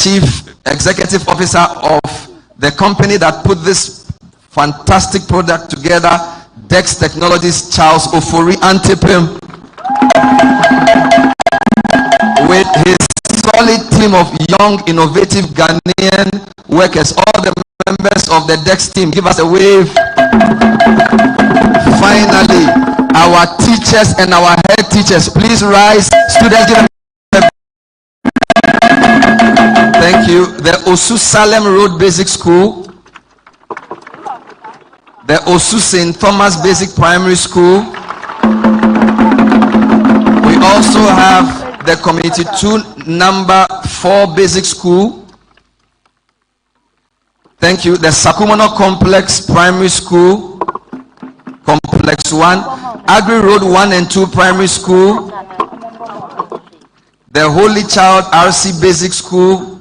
Chief Executive Officer of the company that put this fantastic product together, Dex Technologies, Charles Ofori Antipim, with his solid team of young, innovative Ghanaian workers, all the members of the Dex team. Give us a wave. Finally, our teachers and our head teachers, please rise. Students, give them. Thank you. The Osu Salem Road Basic School, the Osu St. Thomas Basic Primary School. We also have the Community 2 number 4 Basic School. Thank you. The Sakumono Complex Primary School, Complex 1, Agri Road 1 and 2 Primary School, the Holy Child RC Basic School,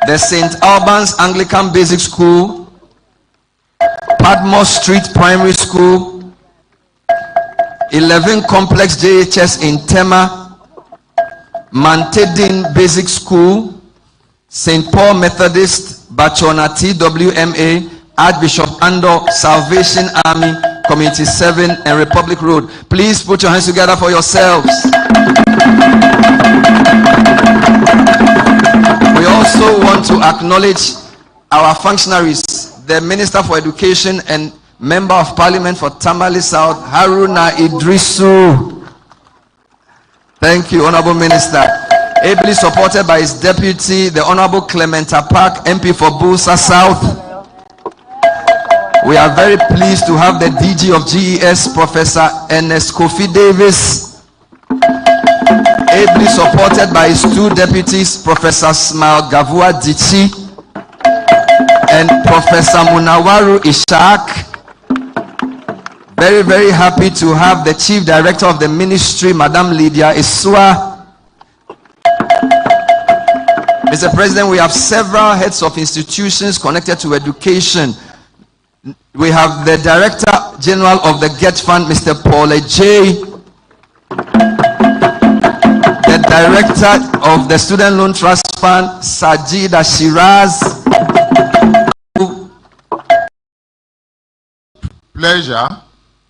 the St. Albans Anglican Basic School, Padmore Street Primary School, 11 Complex JHS in Tema, Mantedin Basic School, St. Paul Methodist, Bachona TWMA, Archbishop Andor Salvation Army, Community 7 and Republic Road. Please put your hands together for yourselves. We also want to acknowledge our functionaries, the Minister for Education and Member of Parliament for Tamale South, Haruna Idrisu. Thank you, Honorable Minister. Ably supported by his deputy, the Honorable Clementa Park, MP for Bulsa South. We are very pleased to have the DG of GES, Professor Ernest Kofi Davis, ably supported by his 2 deputies, Professor Smile Gavua Dichi and Professor Munawaru Ishak. Very, very happy to have the Chief Director of the Ministry, Madam Lydia Isua. Mr. President, we have several heads of institutions connected to education. We have the Director General of the GET Fund, Mr. Paul J. The Director of the Student Loan Trust Fund, Sajida Shiraz. Pleasure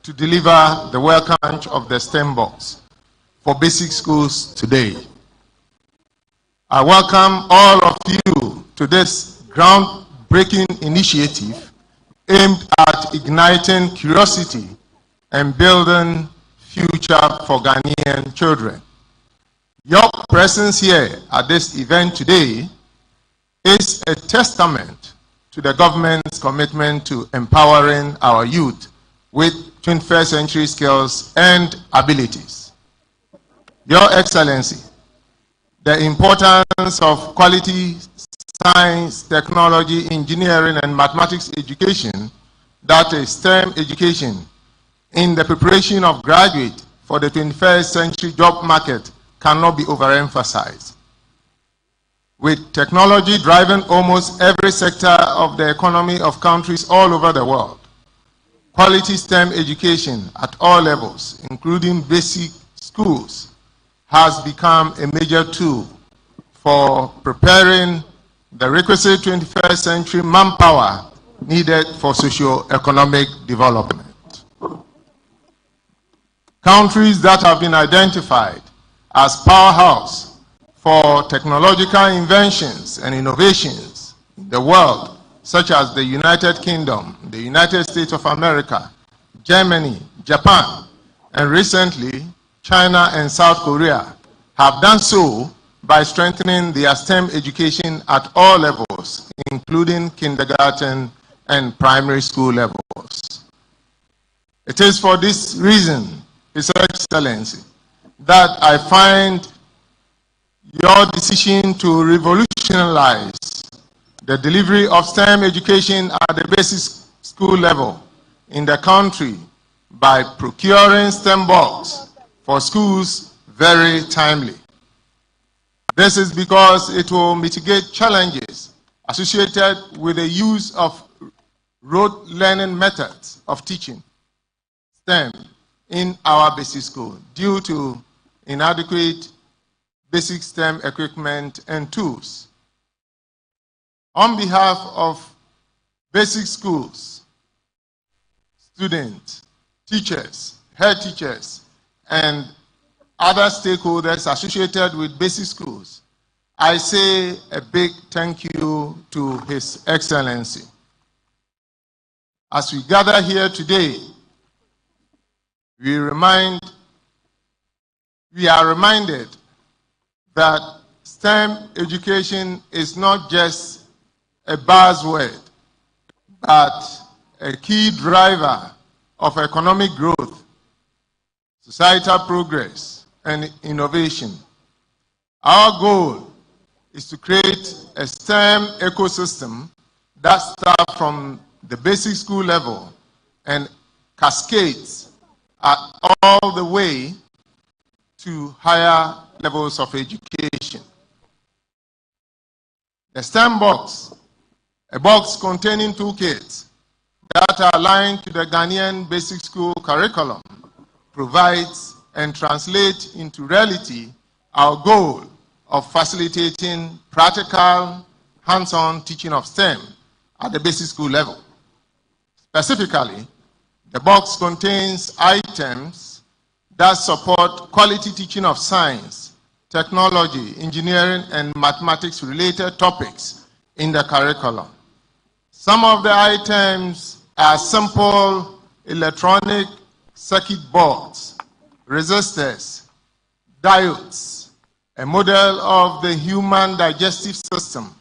to deliver the welcome lunch of the STEM box for basic schools today. I welcome all of you to this groundbreaking initiative aimed at igniting curiosity and building future for Ghanaian children. Your presence here at this event today is a testament to the government's commitment to empowering our youth with 21st century skills and abilities. Your Excellency, the importance of quality science, technology, engineering, and mathematics education, that is STEM education, in the preparation of graduates for the 21st century job market cannot be overemphasized. With technology driving almost every sector of the economy of countries all over the world, quality STEM education at all levels, including basic schools, has become a major tool for preparing the requisite 21st century manpower needed for socio-economic development. Countries that have been identified as powerhouse for technological inventions and innovations in the world, such as the United Kingdom, the United States of America, Germany, Japan, and recently China and South Korea, have done so by strengthening their STEM education at all levels, including kindergarten and primary school levels. It is for this reason, His Excellency, that I find your decision to revolutionize the delivery of STEM education at the basic school level in the country by procuring STEM box for schools very timely. This is because it will mitigate challenges associated with the use of rote learning methods of teaching STEM in our basic school due to inadequate basic STEM equipment and tools. On behalf of basic schools, students, teachers, head teachers, and other stakeholders associated with basic schools, I say a big thank you to His Excellency. As we gather here today, we are reminded that STEM education is not just a buzzword, but a key driver of economic growth, societal progress, and innovation. Our goal is to create a STEM ecosystem that starts from the basic school level and cascades all the way to higher levels of education. The STEM box, a box containing toolkits that are aligned to the Ghanaian basic school curriculum, provides and translates into reality our goal of facilitating practical, hands-on teaching of STEM at the basic school level. Specifically, the box contains items that support quality teaching of science, technology, engineering, and mathematics-related topics in the curriculum. Some of the items are simple electronic circuit boards, resistors, diodes, a model of the human digestive system,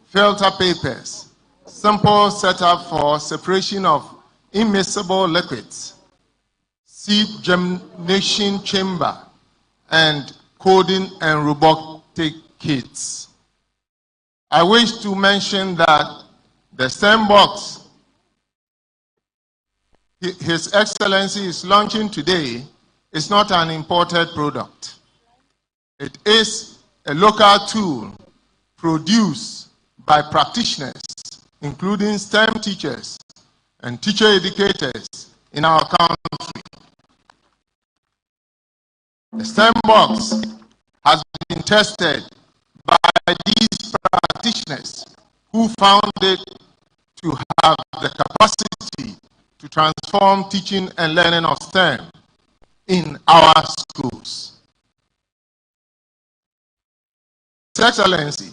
filter papers, simple setup for separation of immiscible liquids, seed germination chamber, and coding and robotic kits. I wish to mention that the STEM box His Excellency is launching today is not an imported product. It is a local tool produced by practitioners, including STEM teachers and teacher educators in our country. The STEM box has been tested by these practitioners who found it to have the capacity to transform teaching and learning of STEM in our schools. His Excellency,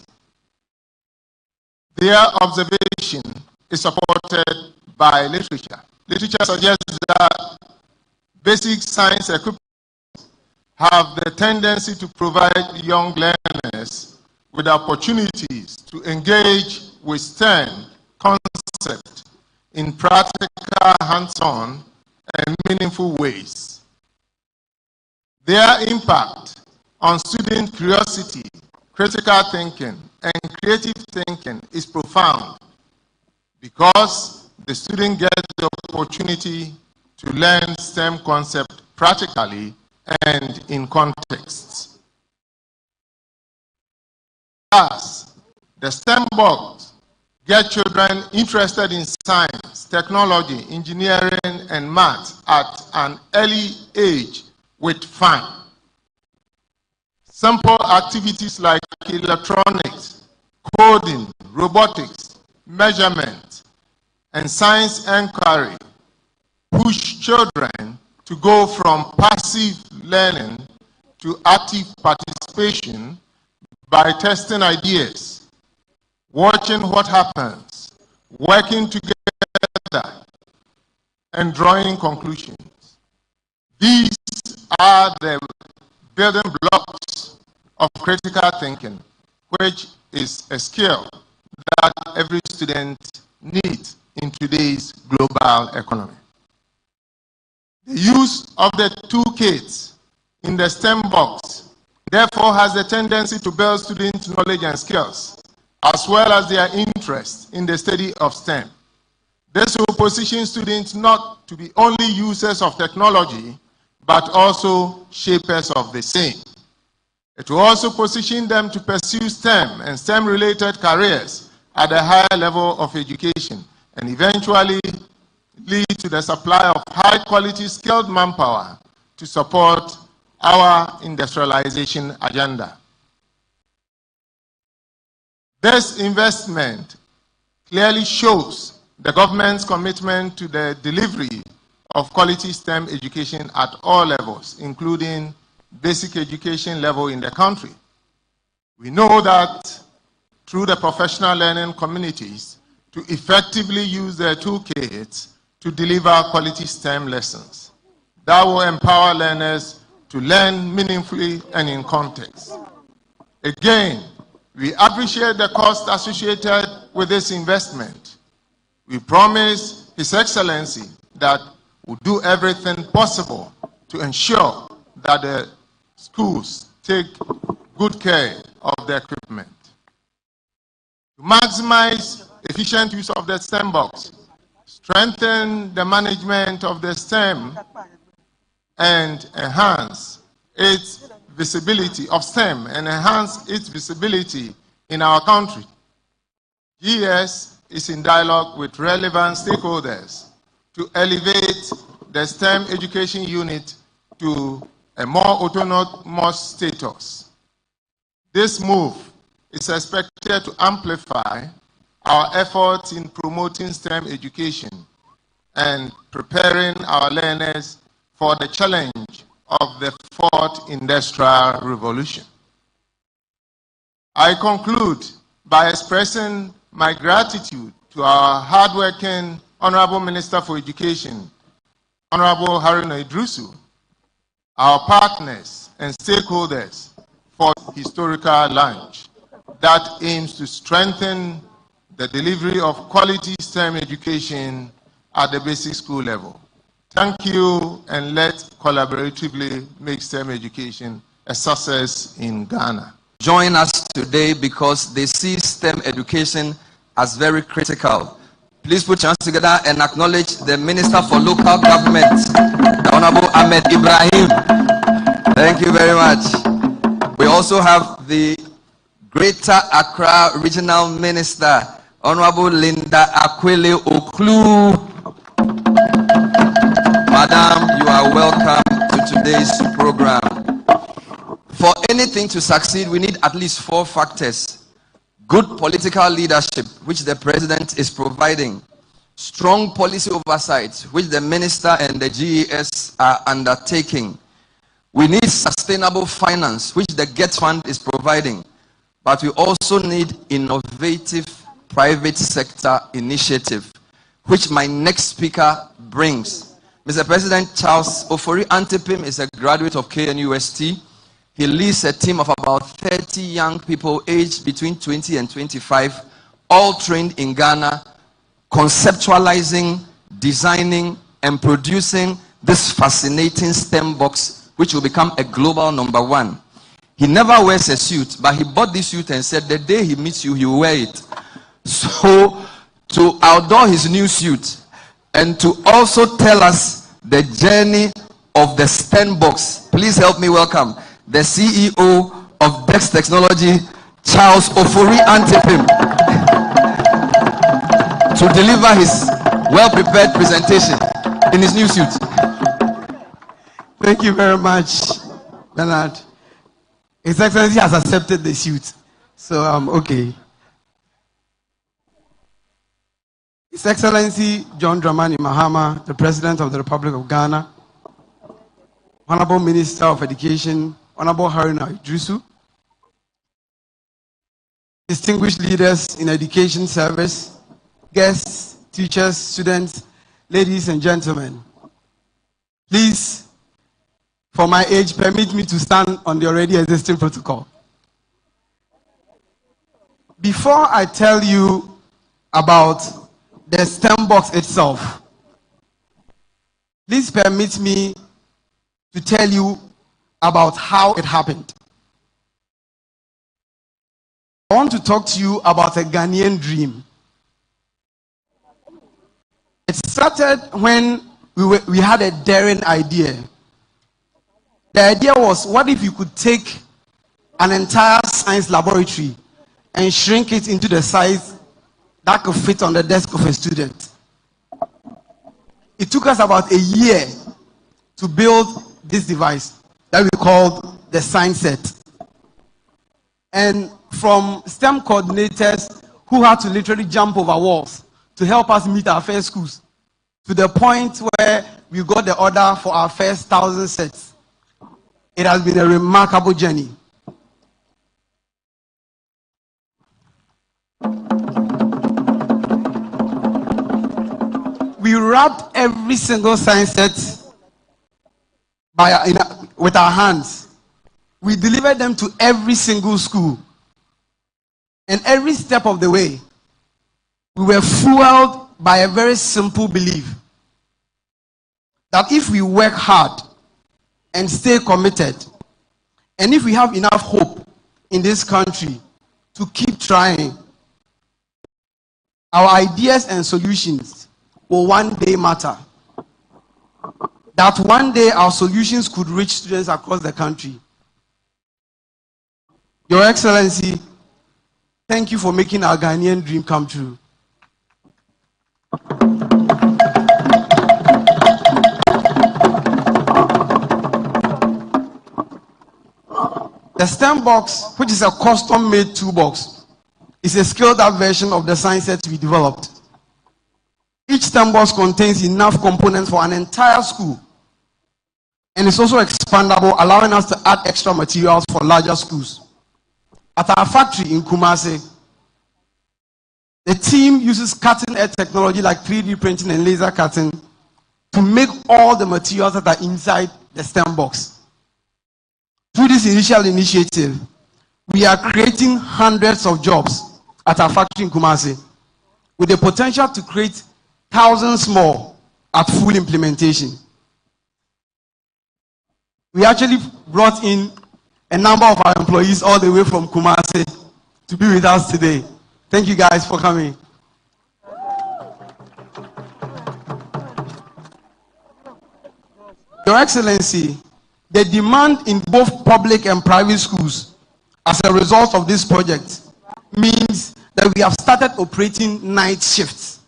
their observation is supported by literature. Literature suggests that basic science equipment have the tendency to provide young learners with opportunities to engage with STEM concepts in practical, hands-on, and meaningful ways. Their impact on student curiosity, critical thinking, and creative thinking is profound because the student gets the opportunity to learn STEM concepts practically and in contexts. Thus, the STEM box gets children interested in science, technology, engineering, and math at an early age with fun. Simple activities like electronics, coding, robotics, measurement, and science inquiry push children to go from passive learning to active participation by testing ideas, watching what happens, working together, and drawing conclusions. These are the building blocks of critical thinking, which is a skill that every student needs in today's global economy. The use of the toolkits in the STEM box therefore has a tendency to build student knowledge and skills, as well as their interest in the study of STEM. This will position students not to be only users of technology, but also shapers of the same. It will also position them to pursue STEM and STEM-related careers at a higher level of education, and eventually lead to the supply of high-quality skilled manpower to support our industrialization agenda. This investment clearly shows the government's commitment to the delivery of quality STEM education at all levels, including basic education level in the country. We know that through the professional learning communities to effectively use their toolkits to deliver quality STEM lessons that will empower learners to learn meaningfully and in context. Again, we appreciate the cost associated with this investment. We promise His Excellency that we'll do everything possible to ensure that the schools take good care of the equipment. To maximize efficient use of the STEM box, strengthen the management of the STEM, and enhance its visibility of STEM and enhance its visibility in our country. GS is in dialogue with relevant stakeholders to elevate the STEM education unit to a more autonomous status. This move is expected to amplify our efforts in promoting STEM education and preparing our learners for the challenge of the fourth industrial revolution. I conclude by expressing my gratitude to our hardworking Honorable Minister for Education, Honorable Haruna Iddrisu, our partners and stakeholders for historical launch that aims to strengthen the delivery of quality STEM education at the basic school level. Thank you, and let's collaboratively make STEM education a success in Ghana. Join us today because they see STEM education as very critical. Please put your hands together and acknowledge the Minister for Local Government, the Honorable Ahmed Ibrahim. Thank you very much. We also have the Greater Accra Regional Minister, Honorable Linda Akwele Oklu. Madam, you are welcome to today's program. For anything to succeed, we need at least 4 factors. Good political leadership, which the President is providing. Strong policy oversight, which the Minister and the GES are undertaking. We need sustainable finance, which the GET Fund is providing. But we also need innovative private sector initiative, which my next speaker brings. Mr. President, Charles Ofori Antipim is a graduate of KNUST. He leads a team of about 30 young people aged between 20 and 25, all trained in Ghana, conceptualizing, designing, and producing this fascinating STEM box, which will become a global #1. He never wears a suit, but he bought this suit and said the day he meets you, he will wear it. So, to outdoor his new suit, and to also tell us the journey of the STEM box, please help me welcome the CEO of Dex Technology, Charles Ofori Antipim, to deliver his well-prepared presentation in his new suit. Thank you very much, Bernard. His Excellency has accepted the suit, so I'm okay. His Excellency John Dramani Mahama, the President of the Republic of Ghana, Honorable Minister of Education, Honorable Haruna Iddrisu, distinguished leaders in education service, guests, teachers, students, ladies and gentlemen. Please, for my age, permit me to stand on the already existing protocol. Before I tell you about the STEM box itself, please permit me to tell you about how it happened. I want to talk to you about a Ghanaian dream. It started when we had a daring idea. The idea was, what if you could take an entire science laboratory and shrink it into the size that could fit on the desk of a student? It took us about a year to build this device that we called the Science Set. And from STEM coordinators who had to literally jump over walls to help us meet our first schools, to the point where we got the order for our first 1,000 sets. It has been a remarkable journey. We wrapped every single science set with our hands. We delivered them to every single school. And every step of the way, we were fueled by a very simple belief that if we work hard and stay committed, and if we have enough hope in this country to keep trying, our ideas and solutions will one day matter. That one day our solutions could reach students across the country. Your Excellency, thank you for making our Ghanaian dream come true. The STEM box, which is a custom-made toolbox, is a scaled-up version of the science set we developed. Each STEM box contains enough components for an entire school, and it's also expandable, allowing us to add extra materials for larger schools. At our factory in Kumasi, the team uses cutting-edge technology like 3D printing and laser cutting to make all the materials that are inside the STEM box. Through this initial initiative, we are creating hundreds of jobs at our factory in Kumasi, with the potential to create thousands more at full implementation. We actually brought in a number of our employees all the way from Kumasi to be with us today. Thank you guys for coming. Your Excellency, the demand in both public and private schools as a result of this project means that we have started operating night shifts.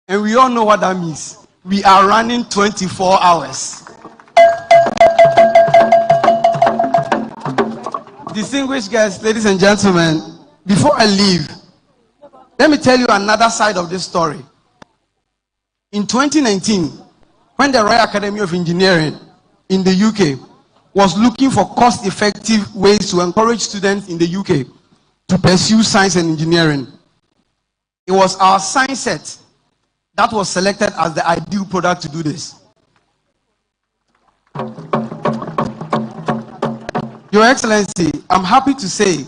And we all know what that means. We are running 24 hours. Distinguished guests, ladies and gentlemen, before I leave, let me tell you another side of this story. In 2019, when the Royal Academy of Engineering in the UK was looking for cost-effective ways to encourage students in the UK to pursue science and engineering, it was our science set that was selected as the ideal product to do this. Your Excellency, I'm happy to say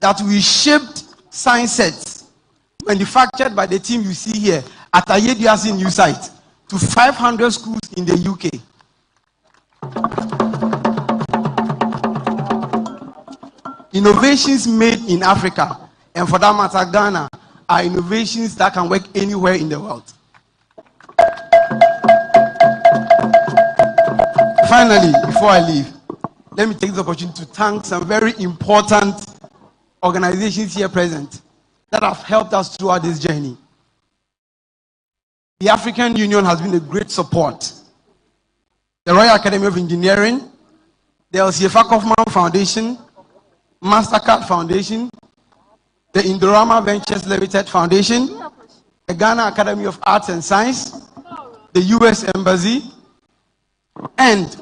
that we shipped science sets manufactured by the team you see here at Ayediasi New Site to 500 schools in the UK. Innovations made in Africa, and for that matter, Ghana, are innovations that can work anywhere in the world. Finally, before I leave, let me take this opportunity to thank some very important organizations here present that have helped us throughout this journey. The African Union has been a great support. The Royal Academy of Engineering, the Elsie Kaufman Foundation, MasterCard Foundation, the Indorama Ventures Limited Foundation, the Ghana Academy of Arts and Science, the US Embassy, and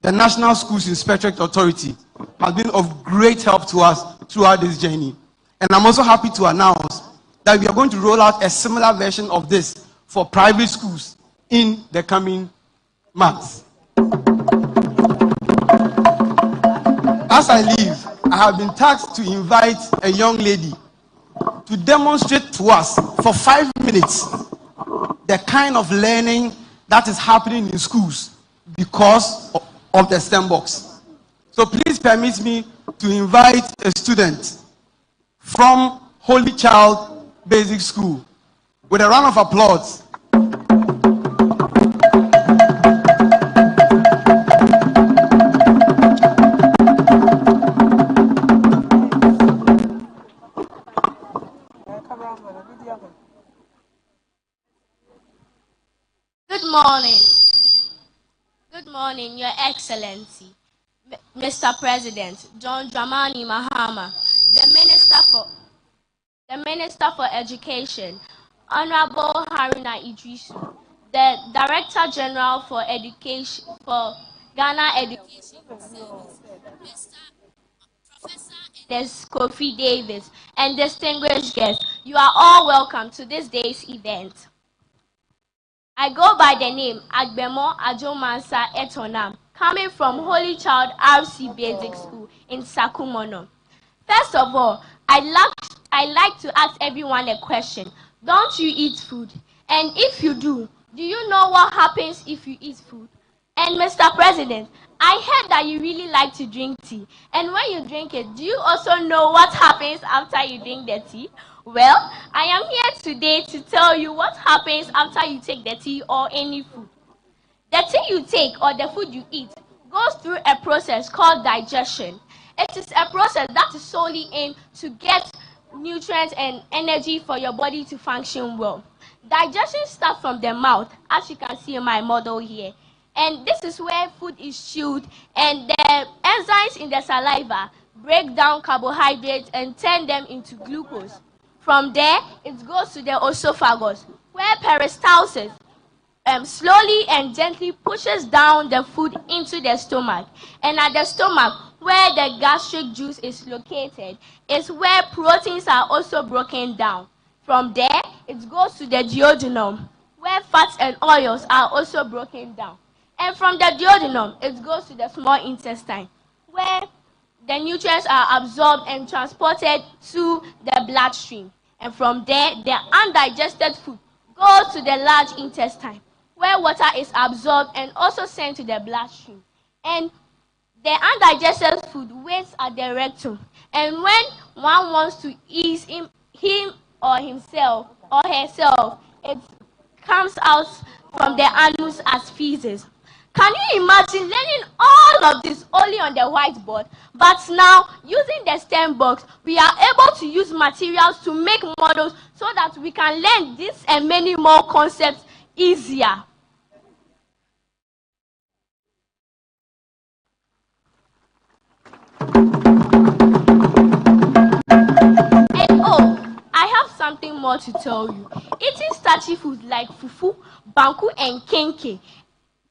the National Schools Inspectorate Authority has been of great help to us throughout this journey. And I'm also happy to announce that we are going to roll out a similar version of this for private schools in the coming months. As I leave, I have been tasked to invite a young lady to demonstrate to us for 5 minutes the kind of learning that is happening in schools because of the STEM box. So please permit me to invite a student from Holy Child Basic School with a round of applause. Good morning. Good morning, Your Excellency. Mr. President, John Dramani Mahama, the Minister for Education, Honorable Haruna Idrisu, the Director General for Education for Ghana Education Service, Professor Kofi Davis, and distinguished guests, you are all welcome to this day's event. I go by the name Agbemo Ajomansa Etonam, coming from Holy Child RC Basic School in Sakumono. First of all, I'd like to ask everyone a question. Don't you eat food? And if you do you know what happens if you eat food? And Mr. President, I heard that you really like to drink tea. And when you drink it, do you also know what happens after you drink the tea? Well, I am here today to tell you what happens after you take the tea or any food. The tea you take or the food you eat goes through a process called digestion. It is a process that is solely aimed to get nutrients and energy for your body to function well. Digestion starts from the mouth, as you can see in my model here. And this is where food is chewed, and the enzymes in the saliva break down carbohydrates and turn them into glucose. From there, it goes to the esophagus, where peristalsis slowly and gently pushes down the food into the stomach. And at the stomach, where the gastric juice is located, is where proteins are also broken down. From there, it goes to the duodenum, where fats and oils are also broken down. And from the duodenum, it goes to the small intestine, where the nutrients are absorbed and transported to the bloodstream. And from there, the undigested food goes to the large intestine, where water is absorbed and also sent to the bloodstream. And the undigested food waits at the rectum. And when one wants to ease him or himself or herself, it comes out from the anus as feces. Can you imagine learning all of this only on the whiteboard? But now, using the STEM box, we are able to use materials to make models so that we can learn this and many more concepts easier. Something more to tell you. Eating starchy foods like fufu, banku, and kenke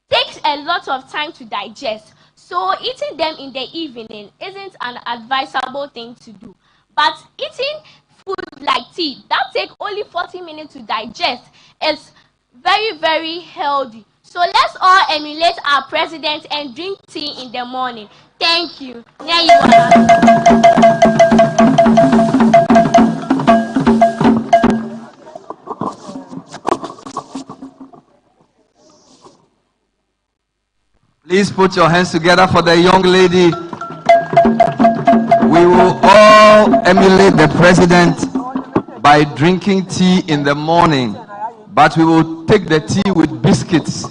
takes a lot of time to digest. So eating them in the evening isn't an advisable thing to do. But eating food like tea that takes only 40 minutes to digest is very, very healthy. So let's all emulate our president and drink tea in the morning. Thank you. There you are. Please put your hands together for the young lady. We will all emulate the president by drinking tea in the morning, but we will take the tea with biscuits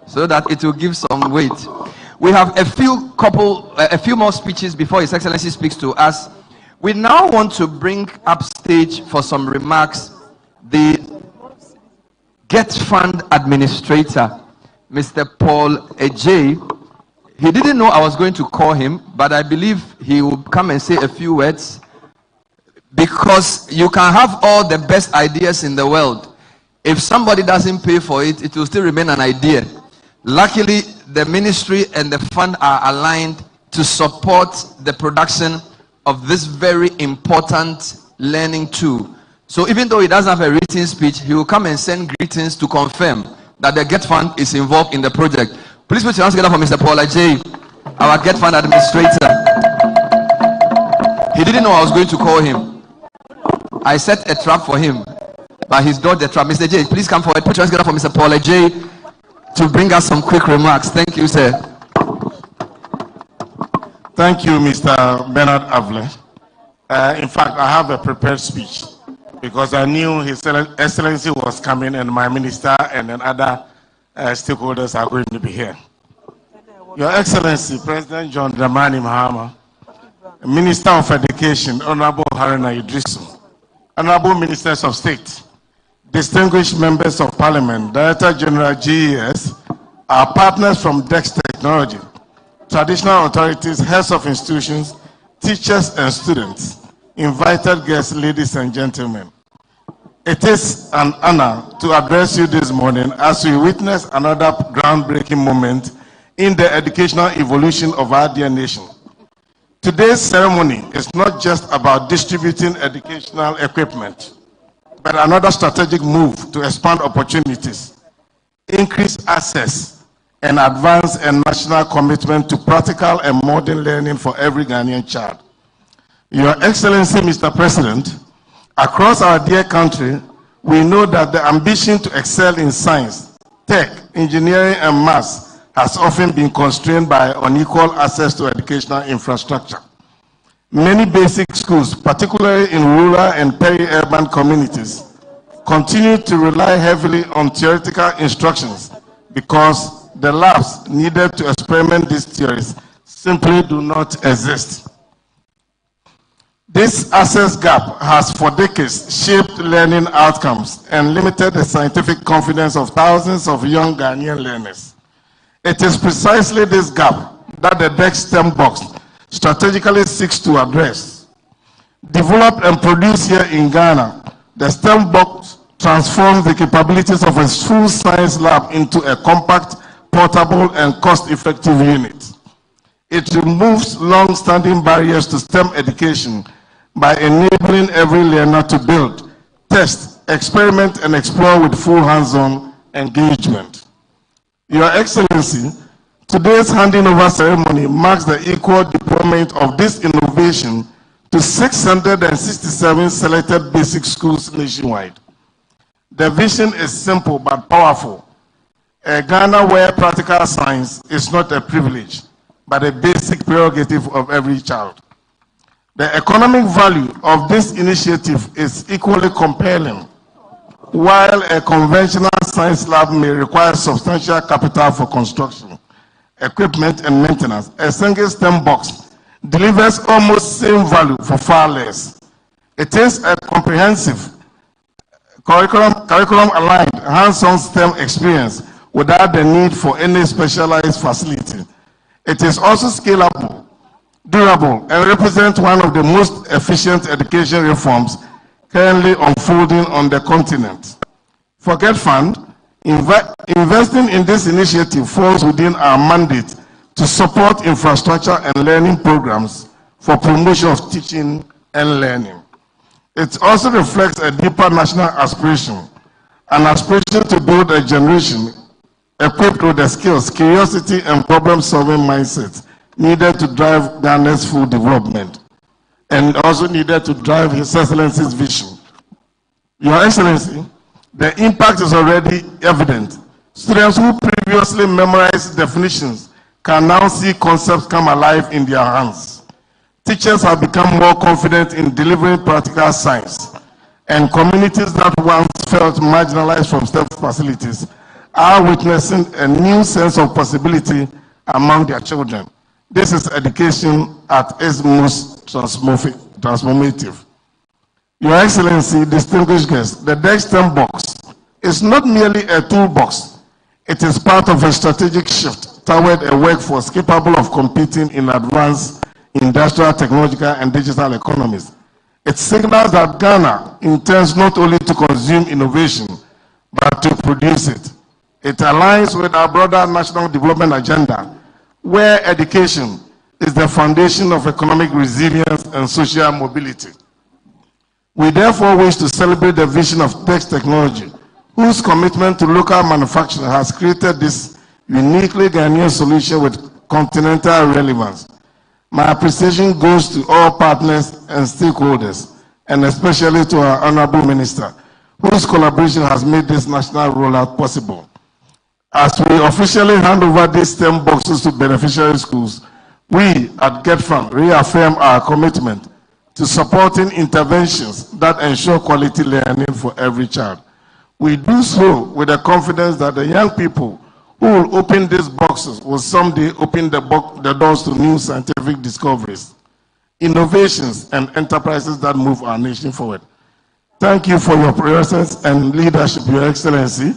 so that it will give some weight. We have a few more speeches before His Excellency speaks to us. We now want to bring up stage for some remarks the Get Fund Administrator, Mr. Paul Ejay. He didn't know I was going to call him, but I believe he will come and say a few words, because you can have all the best ideas in the world. If somebody doesn't pay for it, it will still remain an idea. Luckily, the ministry and the fund are aligned to support the production of this very important learning tool. So even though he doesn't have a written speech, he will come and send greetings to confirm that the Get Fund is involved in the project. Please put your hands together for Mr. Paul Ejay, our Get Fund Administrator. He didn't know I was going to call him. I set a trap for him, but he's dodged the trap. Mr. J, please come forward. Put your hands together for Mr. Paul Ejay to bring us some quick remarks. Thank you, sir. Thank you, Mr. Bernard Avle. In fact, I have a prepared speech, because I knew His Excellency was coming, and my minister and then other stakeholders are going to be here. Your Excellency, President John Dramani Mahama, Minister of Education, Honorable Haruna Idrisu, Honorable Ministers of State, distinguished members of Parliament, Director General GES, our partners from DEX Technology, traditional authorities, heads of institutions, teachers, and students, invited guests, ladies and gentlemen. It is an honor to address you this morning as we witness another groundbreaking moment in the educational evolution of our dear nation. Today's ceremony is not just about distributing educational equipment, but another strategic move to expand opportunities, increase access, and advance a national commitment to practical and modern learning for every Ghanaian child. Your Excellency, Mr. President, across our dear country, we know that the ambition to excel in science, tech, engineering, and maths has often been constrained by unequal access to educational infrastructure. Many basic schools, particularly in rural and peri-urban communities, continue to rely heavily on theoretical instructions because the labs needed to experiment these theories simply do not exist. This access gap has for decades shaped learning outcomes and limited the scientific confidence of thousands of young Ghanaian learners. It is precisely this gap that the DEX STEM box strategically seeks to address. Developed and produced here in Ghana, the STEM box transforms the capabilities of a full science lab into a compact, portable, and cost-effective unit. It removes long-standing barriers to STEM education by enabling every learner to build, test, experiment, and explore with full hands-on engagement. Your Excellency, today's handing over ceremony marks the equal deployment of this innovation to 667 selected basic schools nationwide. The vision is simple but powerful. A Ghana where practical science is not a privilege, but a basic prerogative of every child. The economic value of this initiative is equally compelling. While a conventional science lab may require substantial capital for construction, equipment, and maintenance, a single STEM box delivers almost same value for far less. It is a comprehensive, curriculum-aligned, hands-on STEM experience without the need for any specialized facility. It is also scalable, durable, and represents one of the most efficient education reforms currently unfolding on the continent. Forget Fund, investing in this initiative falls within our mandate to support infrastructure and learning programs for promotion of teaching and learning. It also reflects a deeper national aspiration, an aspiration to build a generation equipped with the skills, curiosity, and problem-solving mindset needed to drive Ghana's full development, and also needed to drive His Excellency's vision. Your Excellency, the impact is already evident. Students who previously memorized definitions can now see concepts come alive in their hands. Teachers have become more confident in delivering practical science, and communities that once felt marginalized from STEM facilities are witnessing a new sense of possibility among their children. This is education at its most transformative. Your Excellency, distinguished guests, the DEX STEM box is not merely a toolbox. It is part of a strategic shift toward a workforce capable of competing in advanced industrial, technological, and digital economies. It signals that Ghana intends not only to consume innovation, but to produce it. It aligns with our broader national development agenda, where education is the foundation of economic resilience and social mobility. We therefore wish to celebrate the vision of DEX Technology, whose commitment to local manufacturing has created this uniquely Ghanaian solution with continental relevance. My appreciation goes to all partners and stakeholders, and especially to our Honorable Minister, whose collaboration has made this national rollout possible. As we officially hand over these STEM boxes to beneficiary schools, we at GETFAM reaffirm our commitment to supporting interventions that ensure quality learning for every child. We do so with the confidence that the young people who will open these boxes will someday open the doors to new scientific discoveries, innovations, and enterprises that move our nation forward. Thank you for your presence and leadership, Your Excellency.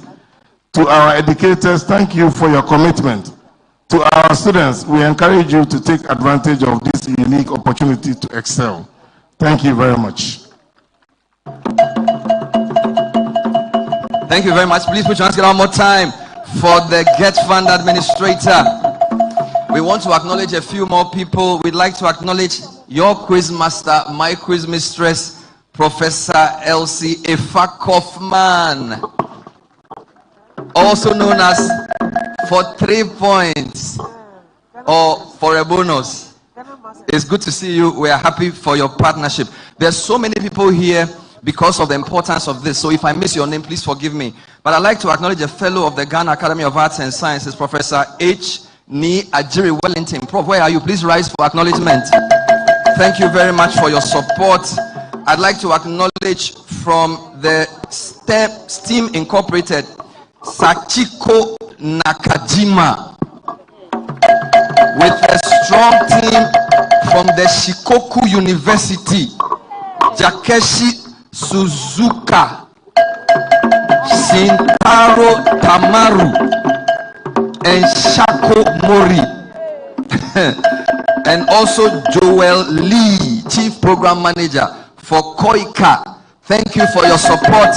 To our educators, thank you for your commitment To our students, we encourage you to take advantage of this unique opportunity to excel. Thank you very much. Thank you very much. Please put your hands together one more time for the Get Fund administrator. We want to acknowledge a few more people. We'd like to acknowledge your quiz master, my quiz mistress, Professor Elsie Efa Kaufman, also known as for 3 points or for a bonus. It's good to see you. We are happy for your partnership. There's so many people here because of the importance of this. So if I miss your name, please forgive me. But I'd like to acknowledge a fellow of the Ghana Academy of Arts and Sciences, Professor H. Ni Ajiri Wellington. Prof, where are you? Please rise for acknowledgement. Thank you very much for your support. I'd like to acknowledge from the STEAM Incorporated, Sachiko Nakajima, with a strong team from the Shikoku University, Jakeshi Suzuka, Shintaro Tamaru, and Shako Mori, and also Joel Lee, Chief Program Manager for Koika. Thank you for your support.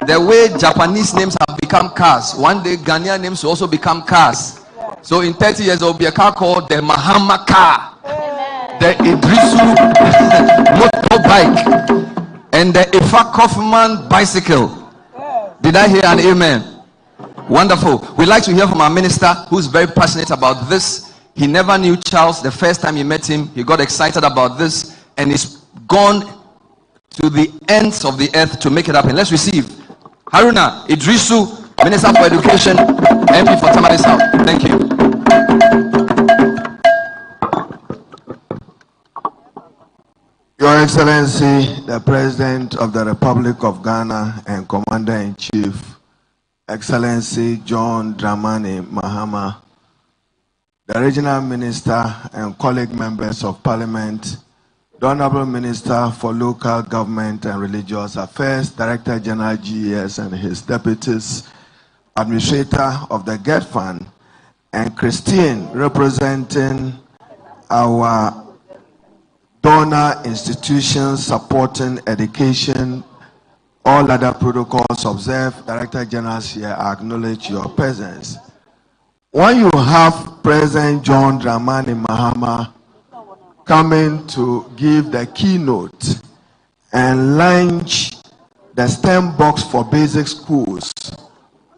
The way Japanese names have become cars, one day Ghanaian names will also become cars. So in 30 years, there will be a car called the Mahama car, the Idrisu motorbike, and the Efa Kaufman bicycle. Did I hear an amen? Wonderful. We'd like to hear from our minister, who's very passionate about this. He never knew Charles. The first time he met him, he got excited about this, and he's gone to the ends of the earth to make it happen. Let's receive Haruna Idrisu, Minister for Education, MP for Tamale South. Thank you. Your Excellency, the President of the Republic of Ghana and Commander-in-Chief, Excellency John Dramani Mahama, the Regional Minister and colleague members of Parliament, the Honorable Minister for Local Government and Religious Affairs, Director General GES and his deputies, Administrator of the Get Fund, and Christine, representing our donor institutions supporting education, all other protocols observed. Director Generals here, I acknowledge your presence. When you have President John Dramani Mahama coming to give the keynote and launch the STEM box for basic schools,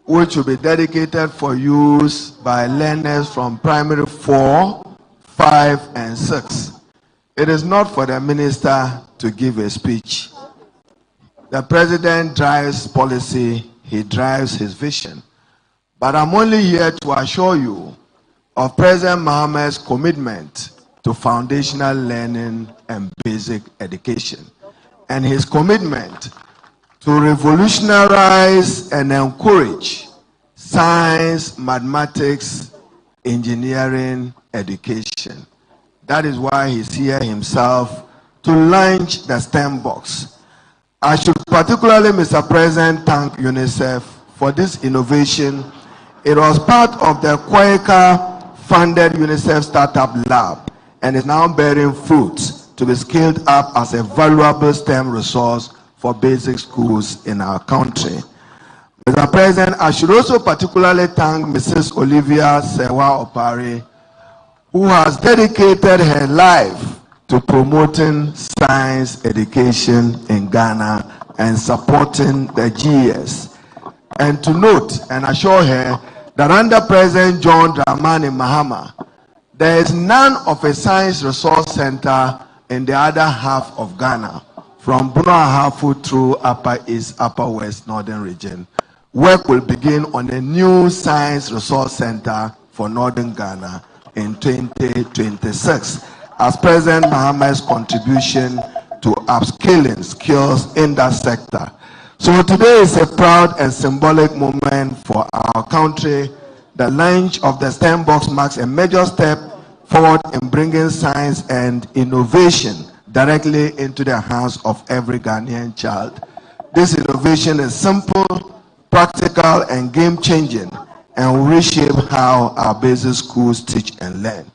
which will be dedicated for use by learners from primary 4, 5, and 6. It is not for the minister to give a speech. The president drives policy, he drives his vision. But I'm only here to assure you of President Mahama's commitment to foundational learning and basic education, and his commitment to revolutionize and encourage science, mathematics, engineering, education. That is why he's here himself to launch the STEM box. I should particularly, Mr. President, thank UNICEF for this innovation. It was part of the Koika-funded UNICEF Startup Lab and is now bearing fruit to be scaled up as a valuable STEM resource for basic schools in our country. Mr. President, I should also particularly thank Mrs. Olivia Sewa Opare, who has dedicated her life to promoting science education in Ghana and supporting the GES. And to note and assure her that under President John Dramani Mahama, there is none of a science resource center in the other half of Ghana, from Bunahafu through Upper East, Upper West, Northern region. Work will begin on a new science resource center for Northern Ghana in 2026 as President Mahama's contribution to upscaling skills in that sector. So today is a proud and symbolic moment for our country. The launch of the STEM box marks a major step forward in bringing science and innovation directly into the hands of every Ghanaian child. This innovation is simple, practical, and game-changing, and reshape how our basic schools teach and learn.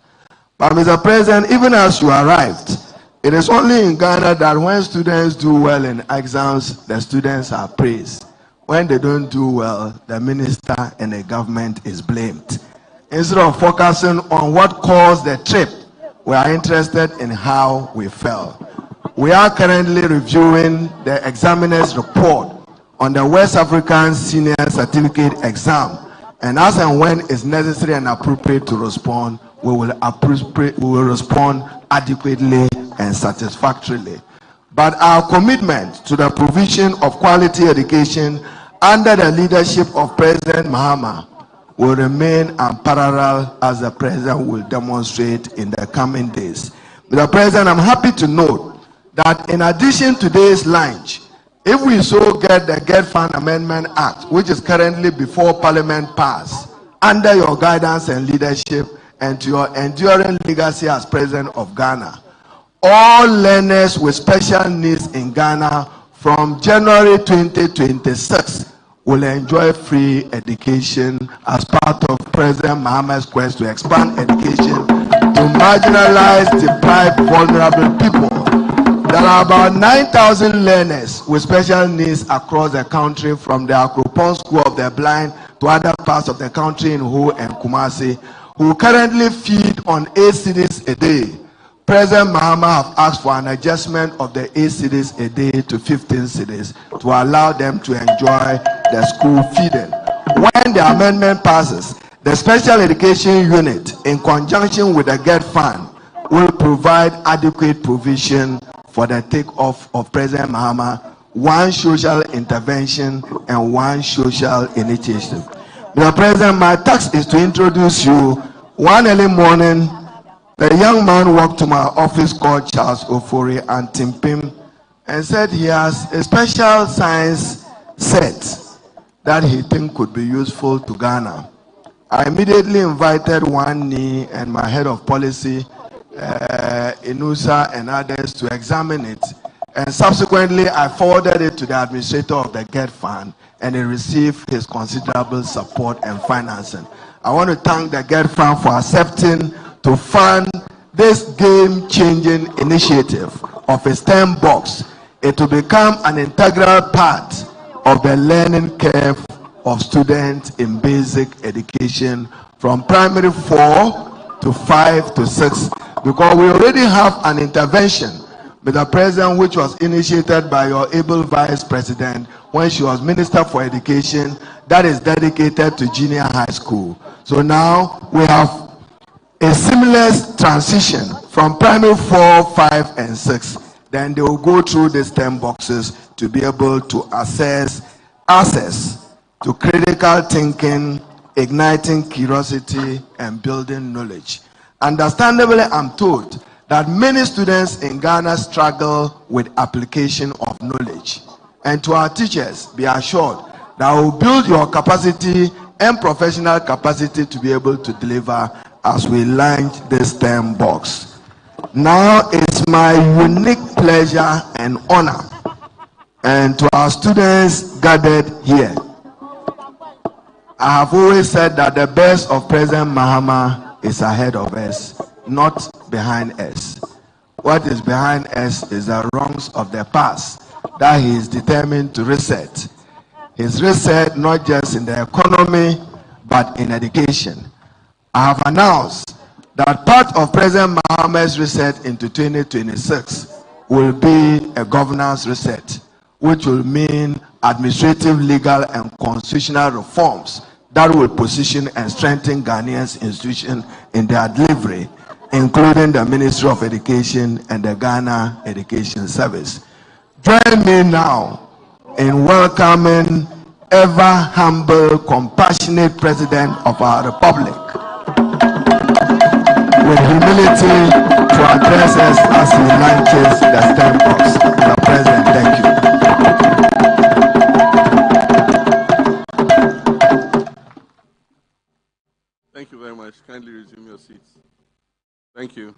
But Mr. President, even as you arrived, it is only in Ghana that when students do well in exams, the students are praised. When they don't do well, the minister and the government is blamed. Instead of focusing on what caused the trip, we are interested in how we fell. We are currently reviewing the examiner's report on the West African Senior Certificate exam, and as and when it's necessary and appropriate to respond, we will respond adequately and satisfactorily. But our commitment to the provision of quality education under the leadership of President Mahama will remain unparalleled, as the President will demonstrate in the coming days. Mr. President, I'm happy to note that in addition to this lunch, if we so get the Get Fund Amendment Act, which is currently before Parliament passed, under your guidance and leadership and to your enduring legacy as President of Ghana, all learners with special needs in Ghana from January 2026 will enjoy free education as part of President Mahama's quest to expand education to marginalized, deprived, vulnerable people. There are about 9,000 learners with special needs across the country, from the Akropong School of the Blind to other parts of the country in Ho and Kumasi, who currently feed on 8 cedis a day. President Mahama have asked for an adjustment of the 8 cedis a day to 15 cedis to allow them to enjoy the school feeding. When the amendment passes, the Special Education Unit, in conjunction with the GET Fund, will provide adequate provision for the takeoff of President Mahama, one social intervention and one social initiative. Mr. President, my task is to introduce you. One early morning, the young man walked to my office called Charles Ofori and Timpim and said he has a special science set that he thinks could be useful to Ghana. I immediately invited Wani and my head of policy, Inusa, and others to examine it. And subsequently, I forwarded it to the administrator of the GET Fund, and he received his considerable support and financing. I want to thank the GET Fund for accepting to fund this game-changing initiative of a STEM box. It will become an integral part of the learning curve of students in basic education from primary 4 to 5 to 6, because we already have an intervention, Mr. President, which was initiated by your able Vice President when she was Minister for Education, that is dedicated to junior high school. So now we have a seamless transition from primary 4, 5, and 6. Then they will go through the STEM boxes to be able to access to critical thinking, igniting curiosity, and building knowledge. Understandably, I'm told that many students in Ghana struggle with application of knowledge. And to our teachers, be assured that we will build your capacity and professional capacity to be able to deliver as we launch this STEM box. Now it's my unique pleasure and honor, and to our students gathered here, I have always said that the best of President Mahama is ahead of us, not behind us. What is behind us is the wrongs of the past that he is determined to reset. His reset not just in the economy, but in education. I have announced that part of President Mahama's reset into 2026 will be a governance reset, which will mean administrative, legal, and constitutional reforms that will position and strengthen Ghanaians' institutions in their delivery, including the Ministry of Education and the Ghana Education Service. Join me now in welcoming ever humble, compassionate President of our Republic, with humility, to address us as he launches the STEM box. Mr. President, thank you. Thank you very much. Kindly resume your seats. Thank you.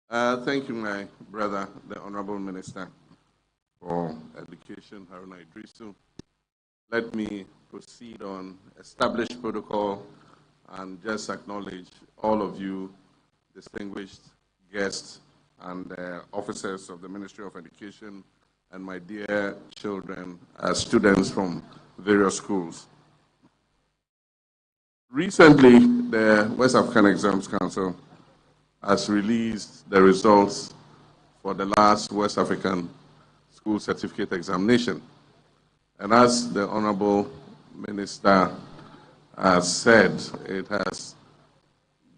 Thank you, my brother, the Honorable Minister for Education, Haruna Iddrisu. let me proceed on established protocol and just acknowledge all of you, distinguished guests and officers of the Ministry of Education, and my dear children, students from various schools. Recently, the West African Exams Council has released the results for the last West African School Certificate Examination. And as the Honorable Minister has said, it has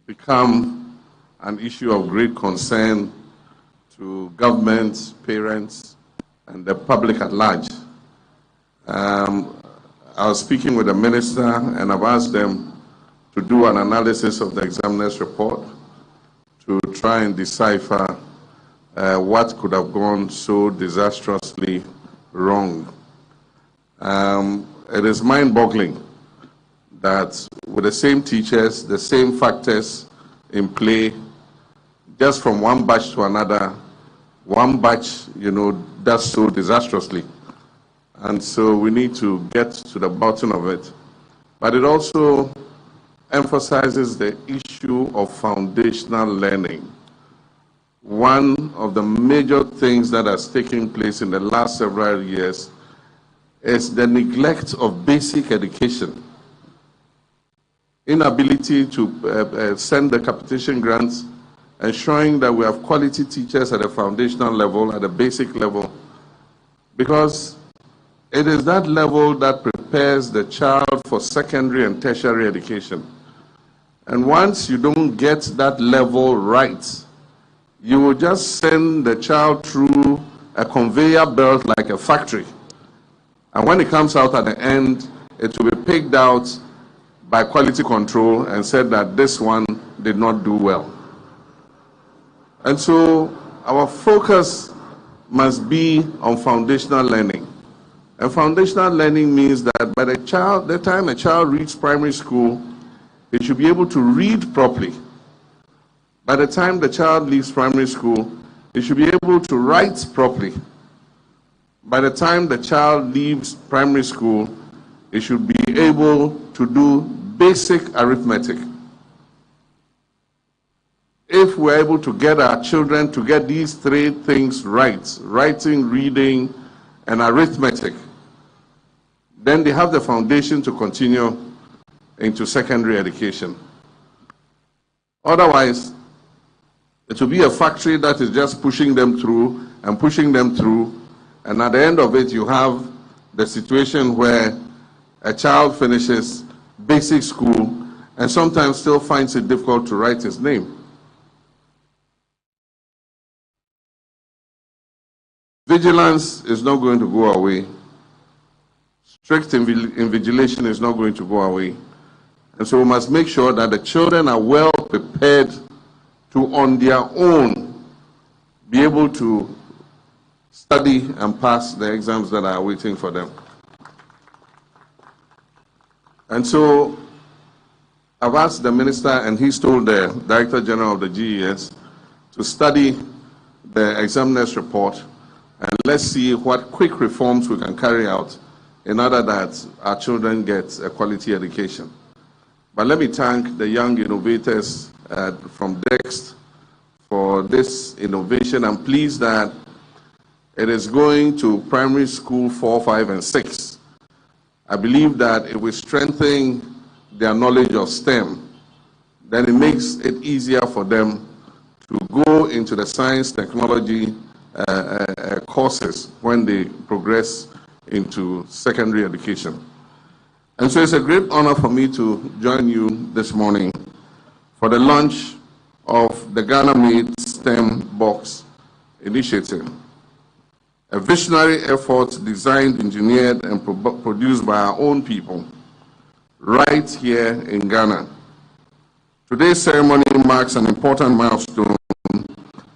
become an issue of great concern to government, parents, and the public at large. I was speaking with the minister, and I've asked them to do an analysis of the examiner's report to try and decipher what could have gone so disastrously wrong. It is mind-boggling that with the same teachers, the same factors in play, just from one batch to another, one batch, does so disastrously. And so we need to get to the bottom of it. But it also emphasizes the issue of foundational learning. One of the major things that has taken place in the last several years is the neglect of basic education. Inability to send the capitation grants, ensuring that we have quality teachers at a foundational level, at a basic level, because it is that level that prepares the child for secondary and tertiary education. And once you don't get that level right, you will just send the child through a conveyor belt like a factory. And when it comes out at the end, it will be picked out by quality control and said that this one did not do well. And so our focus must be on foundational learning. And foundational learning means that by the time a child reaches primary school, he should be able to read properly. By the time the child leaves primary school, he should be able to write properly. By the time the child leaves primary school, he should be able to do basic arithmetic. If we're able to get our children to get these three things right, writing, reading, and arithmetic, then they have the foundation to continue into secondary education. Otherwise, it will be a factory that is just pushing them through, and at the end of it, you have the situation where a child finishes basic school and sometimes still finds it difficult to write his name. Vigilance is not going to go away. Strict invigilation is not going to go away. And so we must make sure that the children are well prepared to, on their own, be able to study and pass the exams that are waiting for them. And so I've asked the minister, and he's told the Director General of the GES to study the examiner's report, and let's see what quick reforms we can carry out in order that our children get a quality education. But let me thank the young innovators from DEXT for this innovation. I'm pleased that it is going to primary school 4, 5, and 6. I believe that if we strengthen their knowledge of STEM, then it makes it easier for them to go into the science, technology courses when they progress into secondary education. And so it's a great honor for me to join you this morning for the launch of the Ghana-made STEM Box initiative, a visionary effort designed, engineered, and produced by our own people right here in Ghana. Today's ceremony marks an important milestone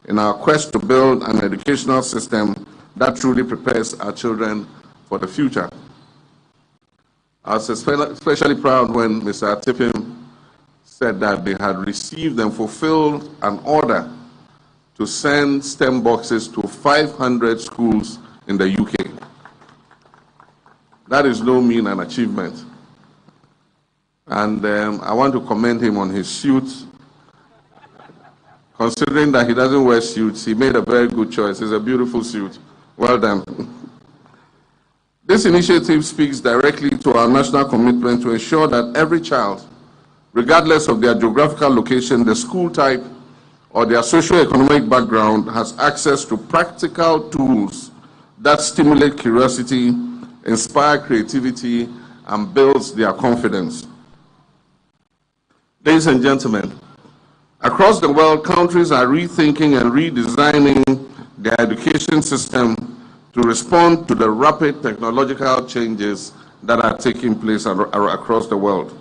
in our quest to build an educational system that truly prepares our children for the future. I was especially proud when Mr. Atipim said that they had received and fulfilled an order to send STEM boxes to 500 schools in the UK. That is no mean an achievement. And I want to commend him on his suit. Considering that he doesn't wear suits, he made a very good choice. It's a beautiful suit. Well done. This initiative speaks directly to our national commitment to ensure that every child, regardless of their geographical location, the school type, or their socio-economic background, has access to practical tools that stimulate curiosity, inspire creativity, and builds their confidence. Ladies and gentlemen, across the world, countries are rethinking and redesigning their education system to respond to the rapid technological changes that are taking place across the world.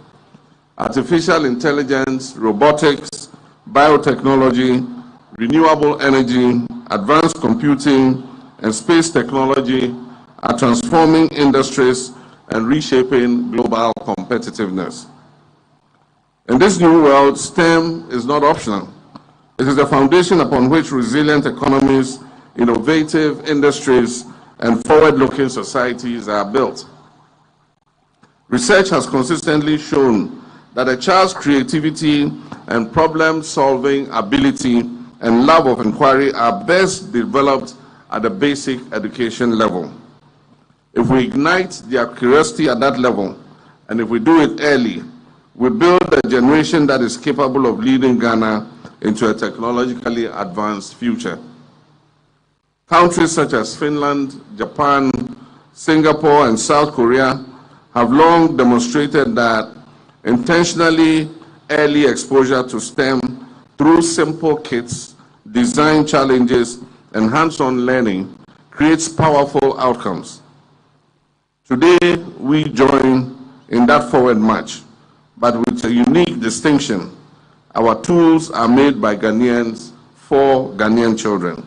Artificial intelligence, robotics, biotechnology, renewable energy, advanced computing, and space technology are transforming industries and reshaping global competitiveness. In this new world, STEM is not optional. It is the foundation upon which resilient economies, innovative industries, and forward-looking societies are built. Research has consistently shown that a child's creativity and problem-solving ability and love of inquiry are best developed at the basic education level. If we ignite their curiosity at that level, and if we do it early, we build a generation that is capable of leading Ghana into a technologically advanced future. Countries such as Finland, Japan, Singapore, and South Korea have long demonstrated that intentionally early exposure to STEM through simple kits, design challenges, and hands-on learning creates powerful outcomes. Today, we join in that forward march, but with a unique distinction. Our tools are made by Ghanaians for Ghanaian children.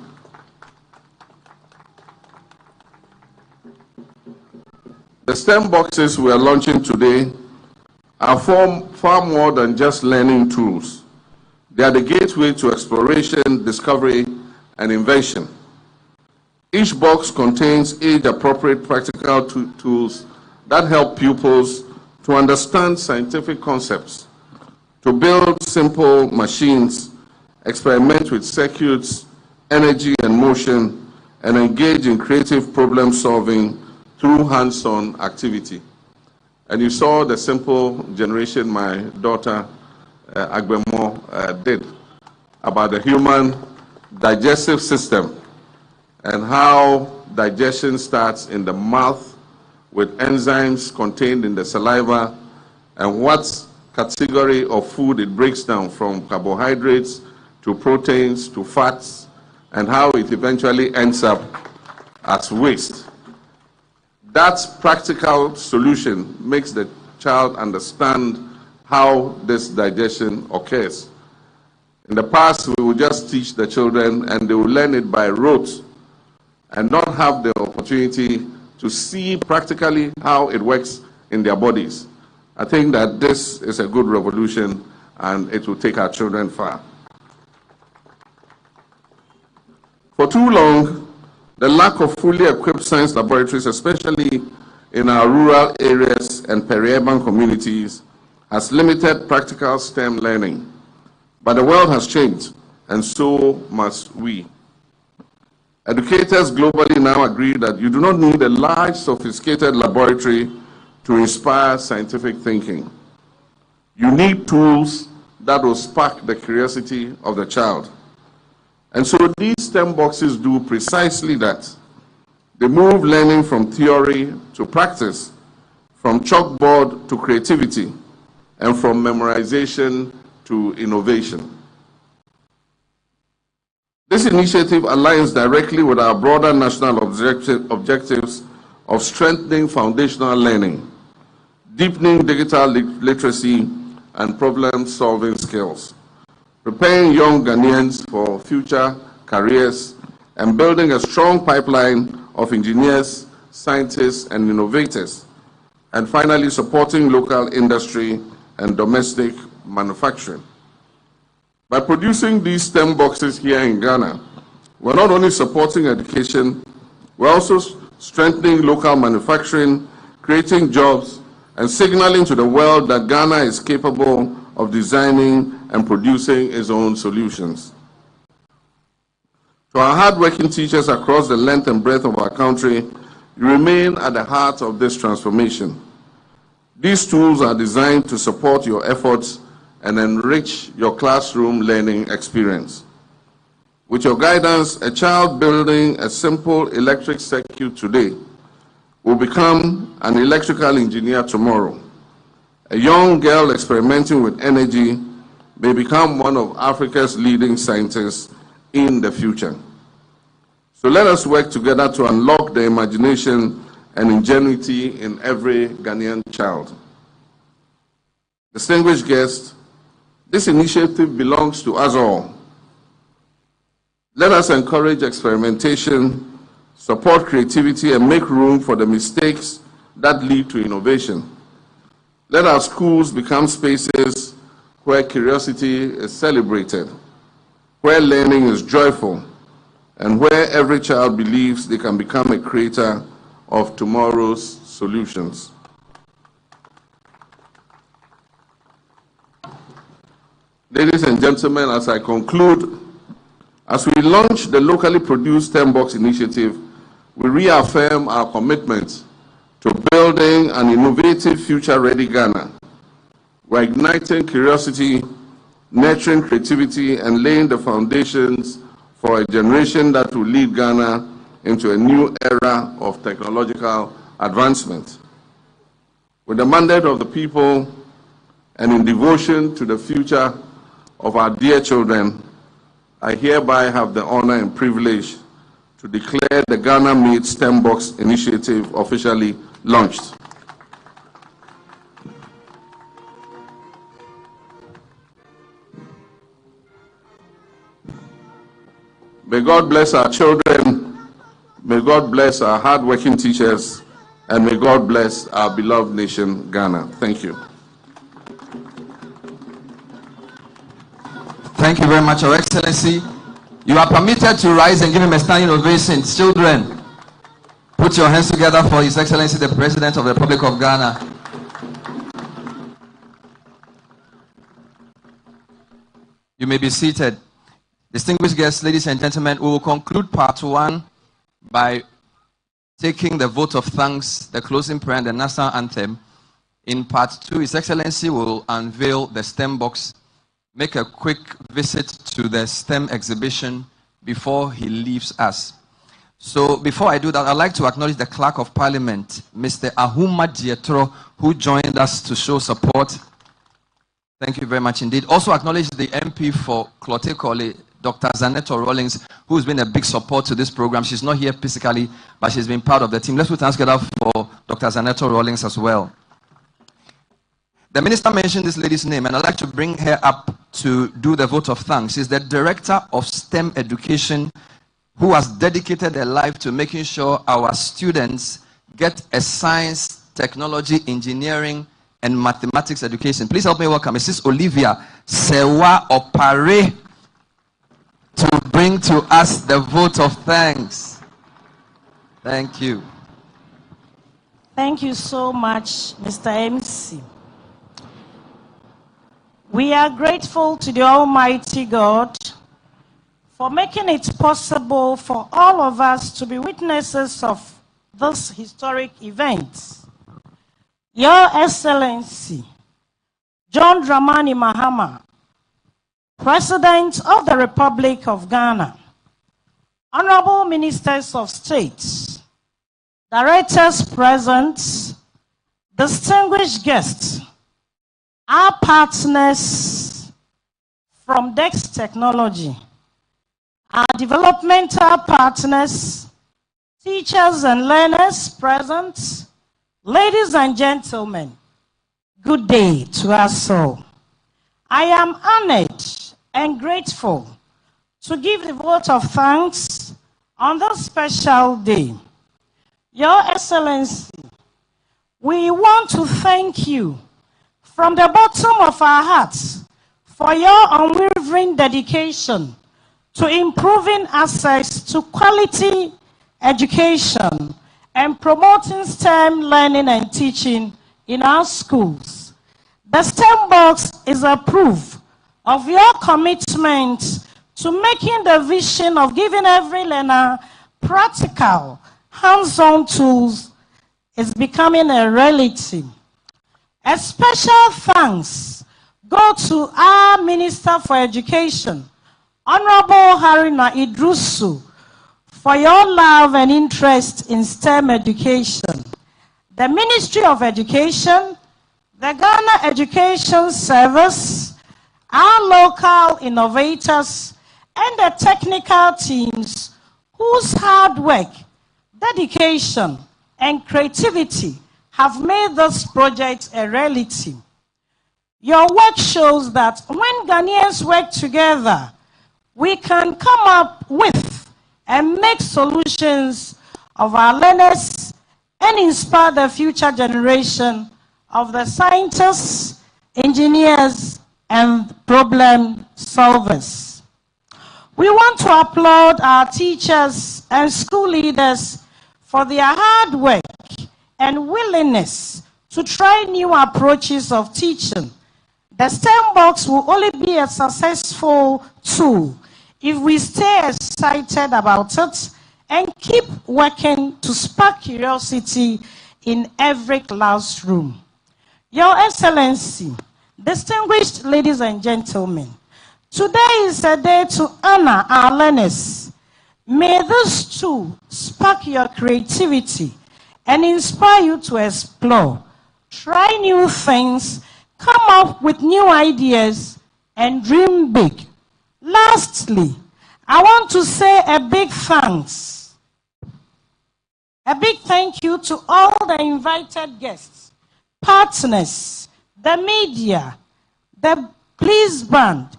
The STEM boxes we are launching today are far more than just learning tools. They are the gateway to exploration, discovery, and invention. Each box contains age-appropriate practical tools that help pupils to understand scientific concepts, to build simple machines, experiment with circuits, energy and motion, and engage in creative problem solving through hands-on activity. And you saw the simple generation my daughter Agbemo did about the human digestive system and how digestion starts in the mouth with enzymes contained in the saliva and what category of food it breaks down, from carbohydrates to proteins to fats, and how it eventually ends up as waste. That practical solution makes the child understand how this digestion occurs. In the past, we would just teach the children and they would learn it by rote and not have the opportunity to see practically how it works in their bodies. I think that this is a good revolution and it will take our children far. For too long, the lack of fully equipped science laboratories, especially in our rural areas and peri-urban communities, has limited practical STEM learning. But the world has changed, and so must we. Educators globally now agree that you do not need a large, sophisticated laboratory to inspire scientific thinking. You need tools that will spark the curiosity of the child. And so these STEM boxes do precisely that. They move learning from theory to practice, from chalkboard to creativity, and from memorization to innovation. This initiative aligns directly with our broader national objectives of strengthening foundational learning, deepening digital literacy, and problem-solving skills, preparing young Ghanaians for future careers, and building a strong pipeline of engineers, scientists, and innovators, and finally supporting local industry and domestic manufacturing. By producing these STEM boxes here in Ghana, we're not only supporting education, we're also strengthening local manufacturing, creating jobs, and signaling to the world that Ghana is capable of designing and producing its own solutions. To our hardworking teachers across the length and breadth of our country, you remain at the heart of this transformation. These tools are designed to support your efforts and enrich your classroom learning experience. With your guidance, a child building a simple electric circuit today will become an electrical engineer tomorrow. A young girl experimenting with energy may become one of Africa's leading scientists in the future. So let us work together to unlock the imagination and ingenuity in every Ghanaian child. Distinguished guests, this initiative belongs to us all. Let us encourage experimentation, support creativity, and make room for the mistakes that lead to innovation. Let our schools become spaces where curiosity is celebrated, where learning is joyful, and where every child believes they can become a creator of tomorrow's solutions. Ladies and gentlemen, as I conclude, as we launch the locally produced STEM Box initiative, we reaffirm our commitment to building an innovative, future-ready Ghana. We're igniting curiosity, nurturing creativity, and laying the foundations for a generation that will lead Ghana into a new era of technological advancement. With the mandate of the people and in devotion to the future of our dear children, I hereby have the honor and privilege to declare the Ghana Made STEM Box initiative officially launched. May God bless our children, may God bless our hardworking teachers, and may God bless our beloved nation, Ghana. Thank you. Thank you very much, Your Excellency. You are permitted to rise and give him a standing ovation. Children, put your hands together for His Excellency, the President of the Republic of Ghana. You may be seated. Distinguished guests, ladies and gentlemen, we will conclude part one by taking the vote of thanks, the closing prayer, and the national anthem. In part two, His Excellency will unveil the STEM box, make a quick visit to the STEM exhibition before he leaves us. So before I do that, I'd like to acknowledge the Clerk of Parliament, Mr. Ahuma Dietro, who joined us to show support. Thank you very much indeed. Also acknowledge the MP for Klote-Kole, Dr. Zaneto Rawlings, who's been a big support to this program. She's not here physically, but she's been part of the team. Let's put hands together for Dr. Zaneto Rawlings as well. The minister mentioned this lady's name, and I'd like to bring her up to do the vote of thanks. She's the Director of STEM Education, who has dedicated her life to making sure our students get a science, technology, engineering, and mathematics education. Please help me welcome Mrs. Olivia Sewa Opare to bring to us the vote of thanks. Thank you. Thank you so much, Mr. MC. We are grateful to the Almighty God for making it possible for all of us to be witnesses of this historic event. Your Excellency, John Dramani Mahama, President of the Republic of Ghana, Honorable Ministers of State, Directors present, distinguished guests, our partners from Dex Technology, our developmental partners, teachers and learners present, ladies and gentlemen, good day to us all. I am honored and grateful to give the vote of thanks on this special day. Your Excellency, we want to thank you from the bottom of our hearts for your unwavering dedication to improving access to quality education and promoting STEM learning and teaching in our schools. The STEM box is a proof of your commitment to making the vision of giving every learner practical, hands-on tools is becoming a reality. A special thanks go to our Minister for Education, Honorable Haruna Idrisu, for your love and interest in STEM education. The Ministry of Education, the Ghana Education Service, our local innovators, and the technical teams whose hard work, dedication, and creativity have made this project a reality. Your work shows that when Ghanaians work together, we can come up with and make solutions of our learners and inspire the future generation of the scientists, engineers, and problem solvers. We want to applaud our teachers and school leaders for their hard work and willingness to try new approaches of teaching. The STEM box will only be a successful tool if we stay excited about it and keep working to spark curiosity in every classroom. Your Excellency, distinguished ladies and gentlemen, today is a day to honor our learners. May this too spark your creativity and inspire you to explore, try new things, come up with new ideas, and dream big. Lastly, I want to say a big thank you to all the invited guests, partners, the media, the police band,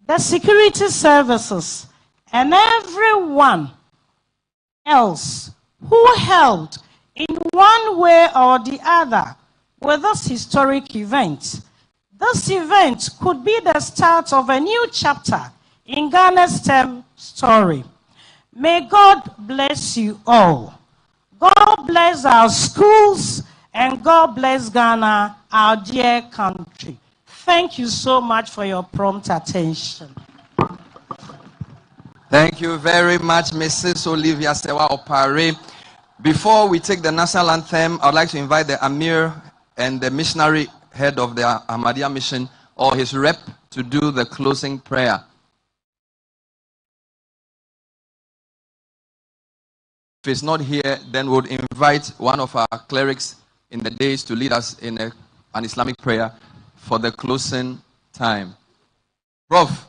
the security services, and everyone else who helped in one way or the other with this historic event. This event could be the start of a new chapter in Ghana's STEM story. May God bless you all. God bless our schools, and God bless Ghana, our dear country. Thank you so much for your prompt attention. Thank you very much, Mrs. Olivia Sewa Opare. Before we take the national anthem, I'd like to invite the Amir and the missionary head of the Ahmadiyya mission or his rep to do the closing prayer. If he's not here, then we'll invite one of our clerics in the days to lead us in an Islamic prayer for the closing time. Prof,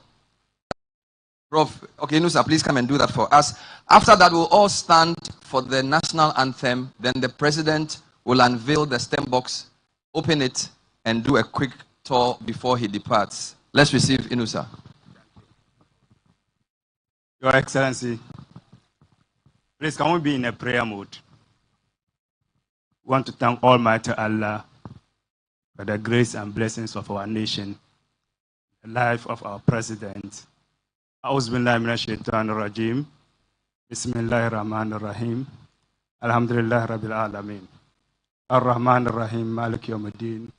okay, Nusa, please come and do that for us. After that, we'll all stand for the national anthem. Then the president will unveil the STEM box, open it, and do a quick tour before he departs. Let's receive Inusa. Your Excellency, please can we be in a prayer mode? We want to thank Almighty Allah for the grace and blessings of our nation, the life of our president. Auzubillahi minash shaitanir rajim. Bismillahir rahmanir rahim. Alhamdulillah rabbil alamin. Ar-Rahmanir Rahim, Malik Yawmiddin.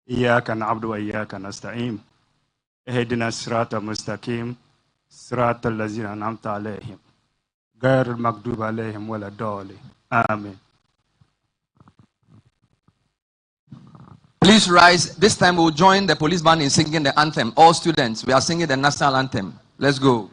Iyyaka na'budu wa iyyaka nasta'in. Ihdina as-siratal mustaqim. Siratal ladzina an'amta 'alaihim. Ghayril maghdubi 'alaihim waladdallin. Amen. Please rise. This time we'll join the police band in singing the anthem. All students, we are singing the national anthem. Let's go.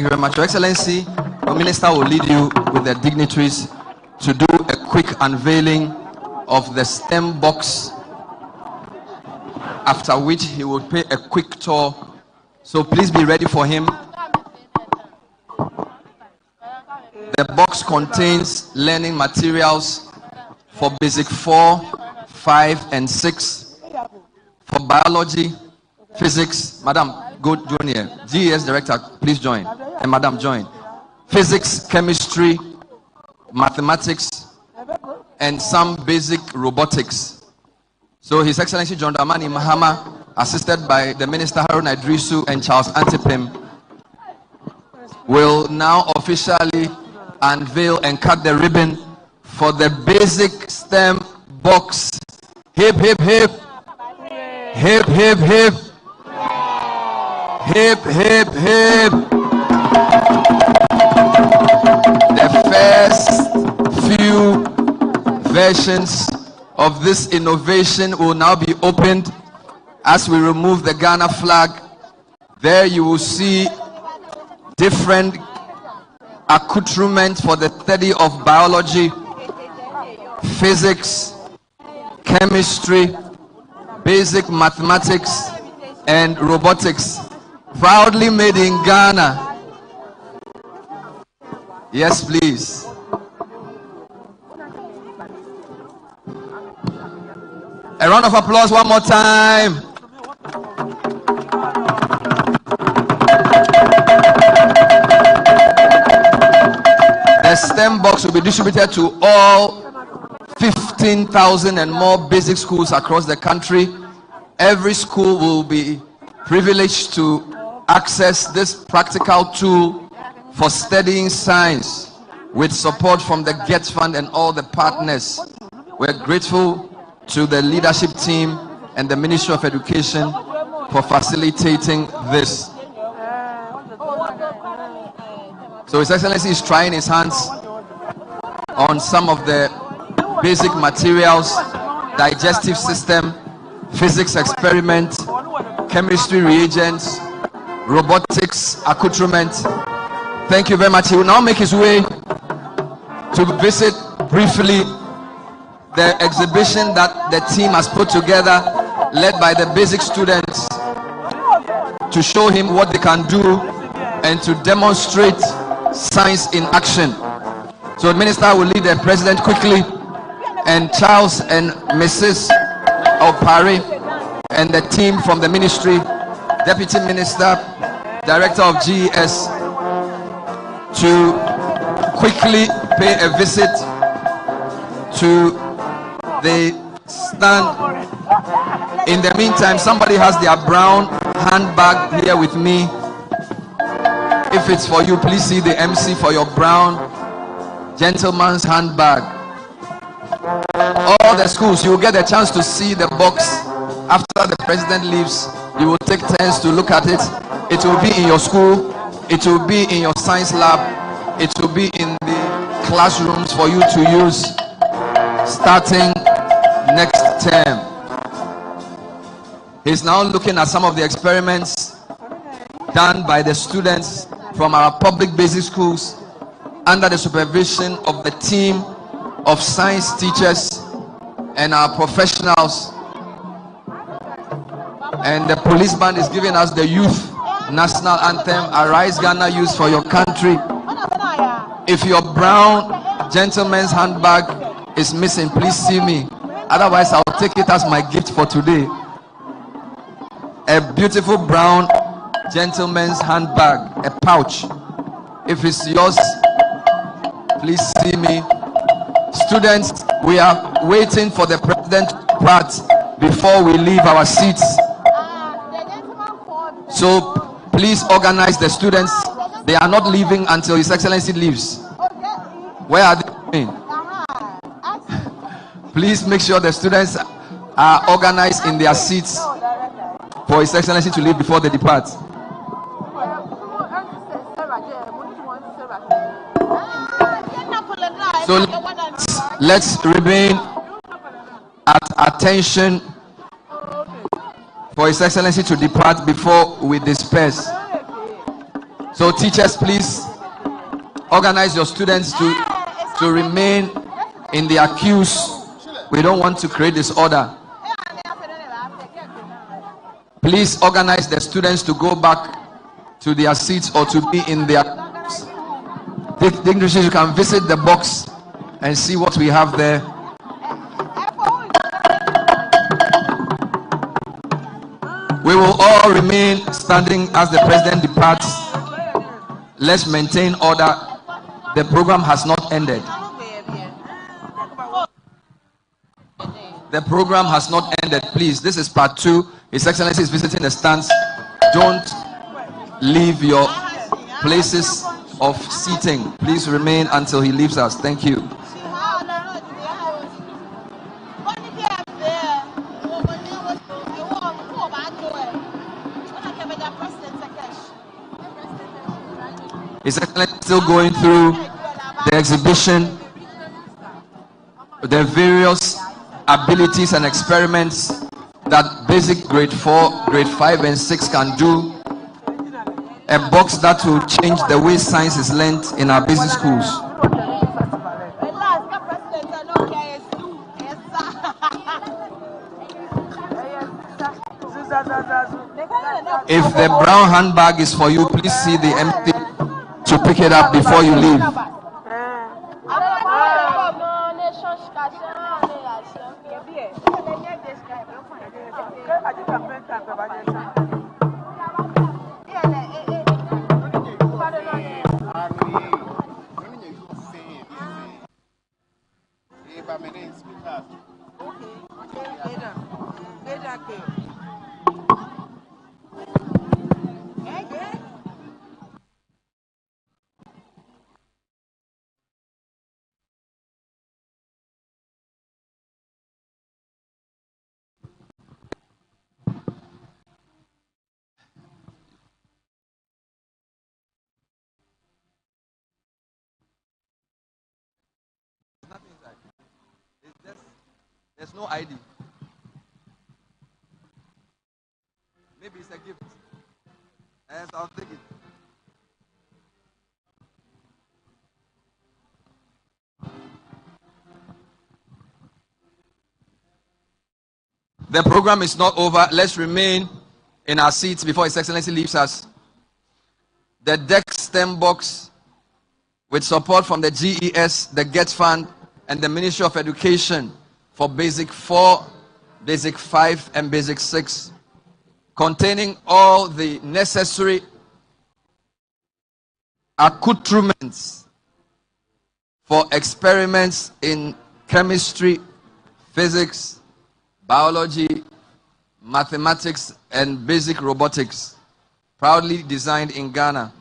Thank you very much. Your Excellency, the Minister will lead you with the dignitaries to do a quick unveiling of the STEM box, after which he will pay a quick tour. So please be ready for him. The box contains learning materials for Basic 4, 5, and 6, for biology, physics. Madam, go join here. GES Director, please join. And Madam, join. Physics, chemistry, mathematics, and some basic robotics. So His Excellency John Dramani Mahama, assisted by the Minister Haruna Iddrisu and Charles Antipim, will now officially unveil and cut the ribbon for the basic STEM box. Hip, hip, hip. Hip, hip, hip. Hip, hip, hip. The first few versions of this innovation will now be opened as we remove the Ghana flag. There you will see different accoutrement for the study of biology, physics, chemistry, basic mathematics, and robotics. Proudly made in Ghana. Yes, please. A round of applause one more time. The STEM box will be distributed to all 15,000 and more basic schools across the country. Every school will be privileged to access this practical tool for studying science with support from the GET Fund and all the partners. We're grateful to the leadership team and the Ministry of Education for facilitating this. So His Excellency is trying his hands on some of the basic materials, digestive system, physics experiment, chemistry reagents, robotics accoutrement. Thank you very much. He will now make his way to visit briefly the exhibition that the team has put together, led by the basic students, to show him what they can do and to demonstrate science in action. So the Minister will lead the President quickly, and Charles and Mrs. Opare and the team from the Ministry, Deputy Minister, Director of GES, to quickly pay a visit to the stand. In the meantime, somebody has their brown handbag here with me. If it's for you, please see the MC for your brown gentleman's handbag. All the schools, you will get a chance to see the box after the President leaves. You will take turns to look at it. It will be in your school, it will be in your science lab, it will be in the classrooms for you to use starting next term. He's now looking at some of the experiments done by the students from our public basic schools under the supervision of the team of science teachers and our professionals. And the police band is giving us the youth national anthem, Arise Ghana Youth for Your Country. If your brown gentleman's handbag is missing, please see me. Otherwise, I'll take it as my gift for today. A beautiful brown gentleman's handbag, a pouch. If it's yours, please see me. Students, we are waiting for the President part before we leave our seats. So please organize the students. They are not leaving until His Excellency leaves. Where are they going? Please make sure the students are organized in their seats for His Excellency to leave before they depart. So let's remain at attention for His Excellency to depart before we disperse. So teachers, please organize your students to remain in their queues. We don't want to create disorder. Please organize the students to go back to their seats or to be in their dignitaries. You can visit the box and see what we have there. We will all remain standing as the president departs. Let's maintain order. The program has not ended. The program has not ended. Please, this is part 2. His Excellency is visiting the stands. Don't leave your places of seating. Please remain until he leaves us. Thank you. His Excellency is still going through the exhibition, the various abilities and experiments that basic grade 4, grade 5 and 6 can do. A box that will change the way science is learned in our basic schools. If the brown handbag is for you, please see the empty to pick it up before you leave. There's no ID. Maybe it's a gift. Yes, I'll take it. The program is not over. Let's remain in our seats before His Excellency leaves us. The DEC STEM box, with support from the GES, the GET Fund, and the Ministry of Education for Basic 4, Basic 5, and Basic 6, containing all the necessary accoutrements for experiments in chemistry, physics, biology, mathematics, and basic robotics, proudly designed in Ghana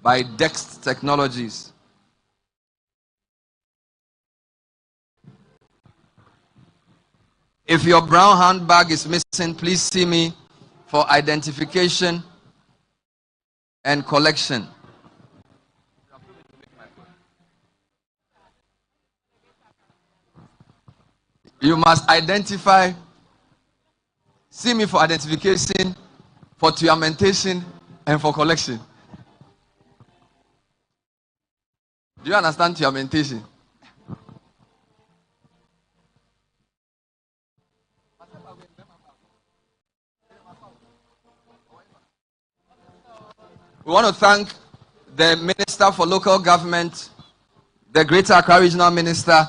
by DEX Technologies. If your brown handbag is missing, please see me for identification and collection. You must identify, see me for identification, for tuamentation, and for collection. Do you understand tuamentation? We want to thank the Minister for Local Government, the Greater Accra Regional Minister,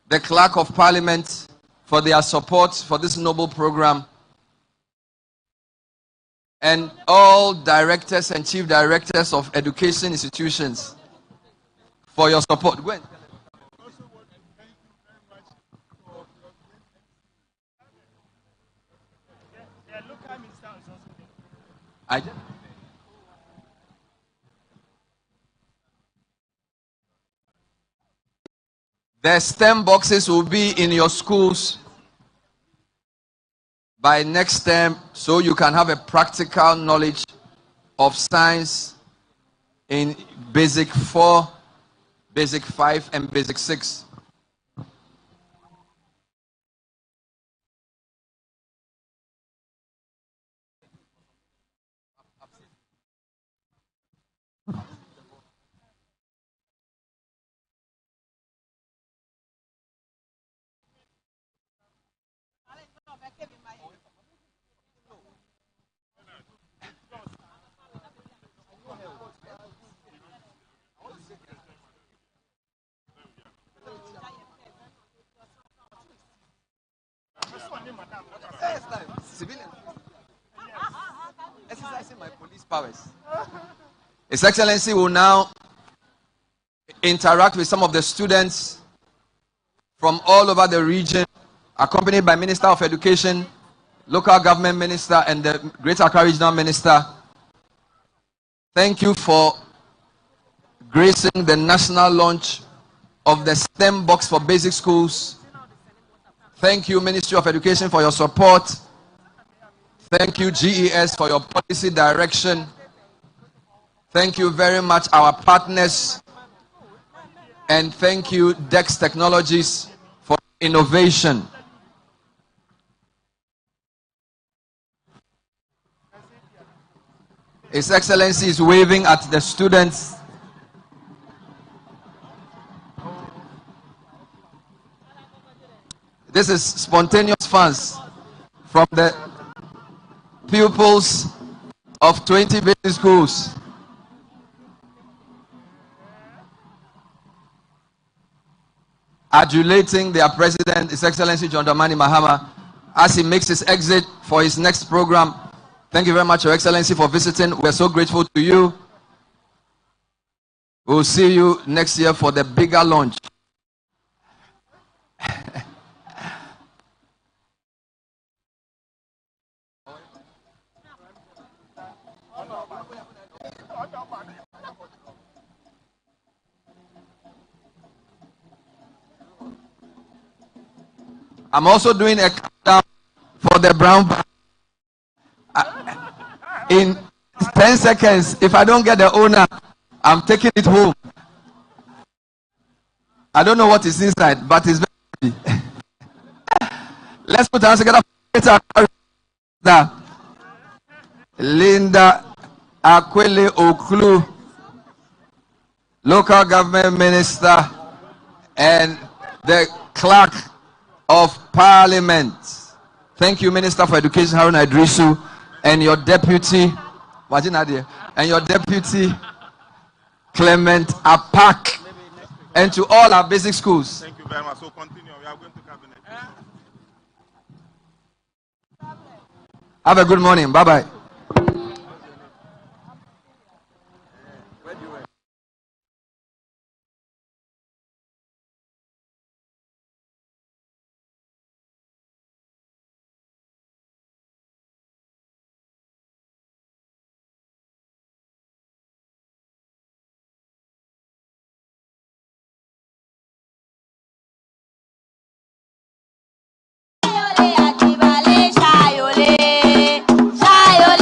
the Clerk of Parliament for their support for this noble program, and all directors and chief directors of education institutions for your support. Go ahead. The STEM boxes will be in your schools by next term, so you can have a practical knowledge of science in Basic 4, Basic 5, and Basic 6. Civilian. Exercising my police powers. His Excellency will now interact with some of the students from all over the region, accompanied by Minister of Education, local government minister, and the Greater Accra Regional Minister. Thank you for gracing the national launch of the STEM box for basic schools. Thank you, Ministry of Education, for your support. Thank you, GES, for your policy direction. Thank you very much, our partners. And thank you, Dex Technologies, for innovation. His Excellency is waving at the students. This is spontaneous funds from the pupils of 20 basic schools. Adulating their president, His Excellency John Dramani Mahama, as he makes his exit for his next program. Thank you very much, Your Excellency, for visiting. We're so grateful to you. We'll see you next year for the bigger launch. I'm also doing a countdown for the brown bag. In 10 seconds, if I don't get the owner, I'm taking it home. I don't know what is inside, but it's very heavy. Let's put our hands together. Linda Akwele Oklu, local government minister, and the clerk of Parliament. Thank you, Minister for Education Haruna Idrisu, and your deputy, Clement Apak, and to all our basic schools. Thank you very much. So continue. We are going to cabinet. Have a good morning. Bye-bye. Shayole,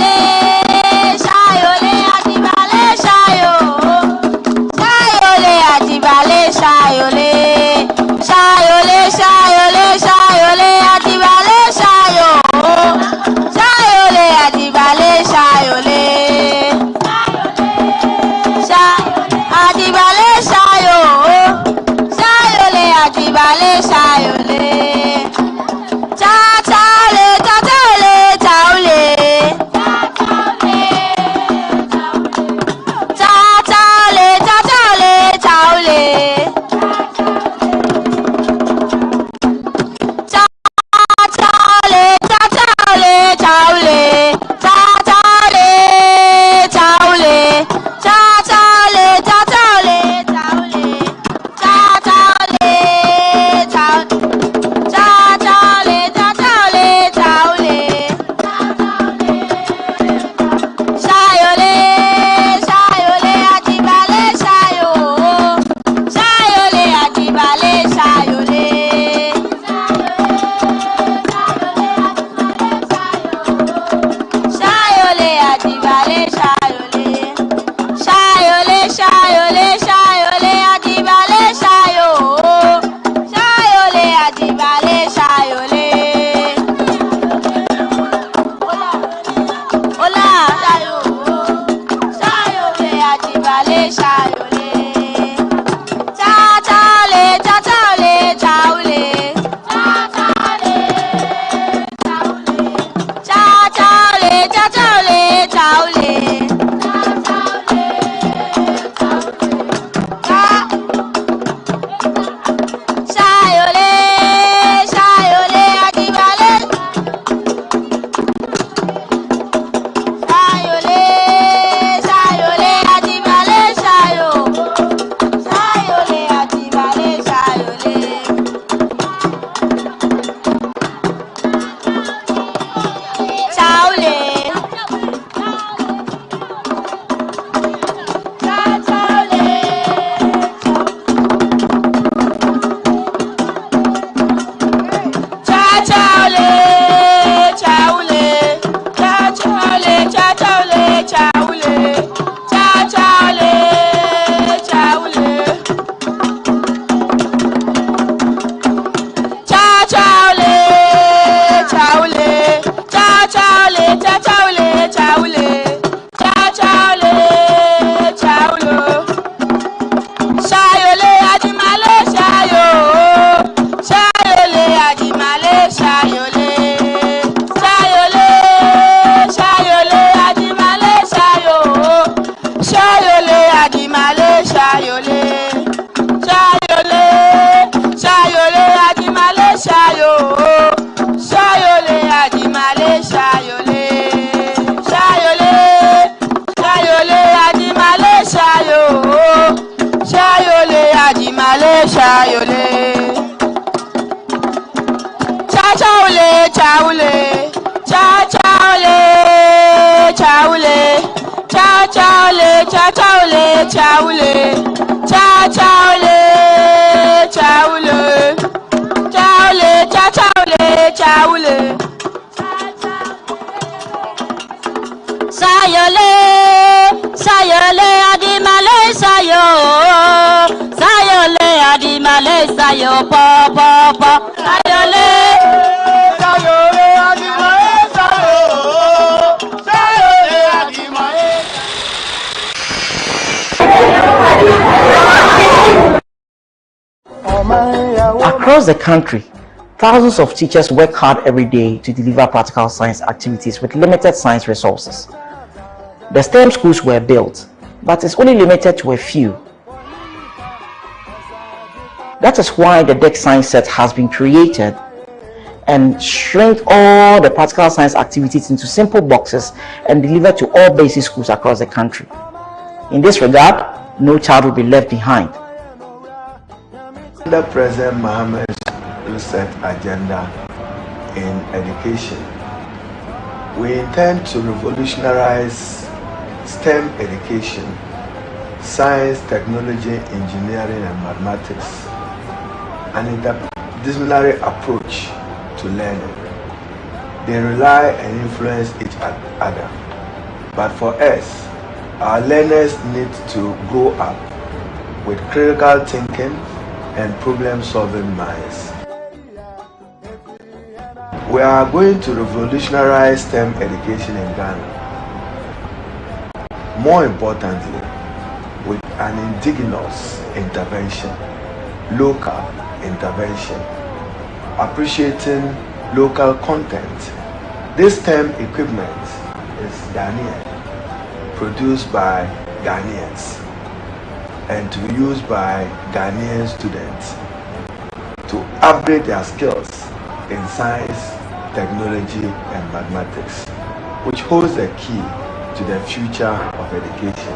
chayole. Cha-cha-ole, cha-ole. Cha-cha-ole, cha-ole. Cha-cha-ole, cha-cha-ole, cha-ole. Cha-cha-ole, cha-ole. Cha-ole, cha-cha-ole, cha-ole. Sayole, sayole, adimale, sayo. Sayole, adimale, sayo, po, po, po. Sayole, Sayole, adimale, sayo. Sayole, adimale. Across the country, thousands of teachers work hard every day to deliver practical science activities with limited science resources. The STEM schools were built, but it's only limited to a few. That is why the DEC Science Set has been created and shrink all the practical science activities into simple boxes and delivered to all basic schools across the country. In this regard, no child will be left behind. Under President Mohammed's research agenda in education, we intend to revolutionize STEM education, science, technology, engineering, and mathematics, an interdisciplinary approach to learning. They rely and influence each other. But for us, our learners need to grow up with critical thinking and problem-solving minds. We are going to revolutionize STEM education in Ghana. More importantly, with an indigenous intervention, local intervention, appreciating local content. This STEM equipment is Ghanaian, produced by Ghanaians, and to be used by Ghanaian students to upgrade their skills in science, technology, and mathematics, which holds the key to the future of education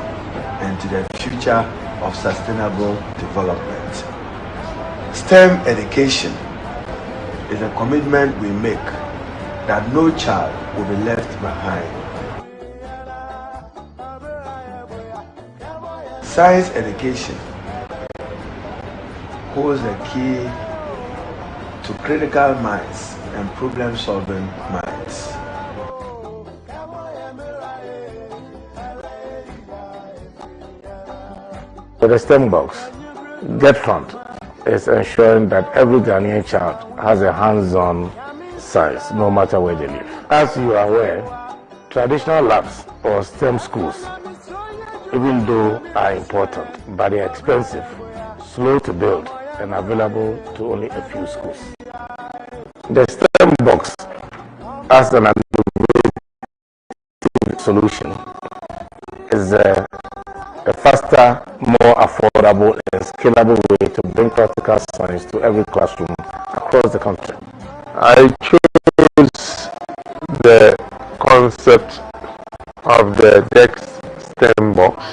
and to the future of sustainable development. STEM education is a commitment we make that no child will be left behind. Science education holds the key to critical minds and problem-solving minds. With the STEM box, GetFund is ensuring that every Ghanaian child has a hands-on science, no matter where they live. As you are aware, traditional labs or STEM schools, even though are important, but they are expensive, slow to build, and available to only a few schools. The STEM box, as an innovative solution, is a faster, more affordable, and scalable way to bring practical science to every classroom across the country. I chose the concept of the DEC STEM box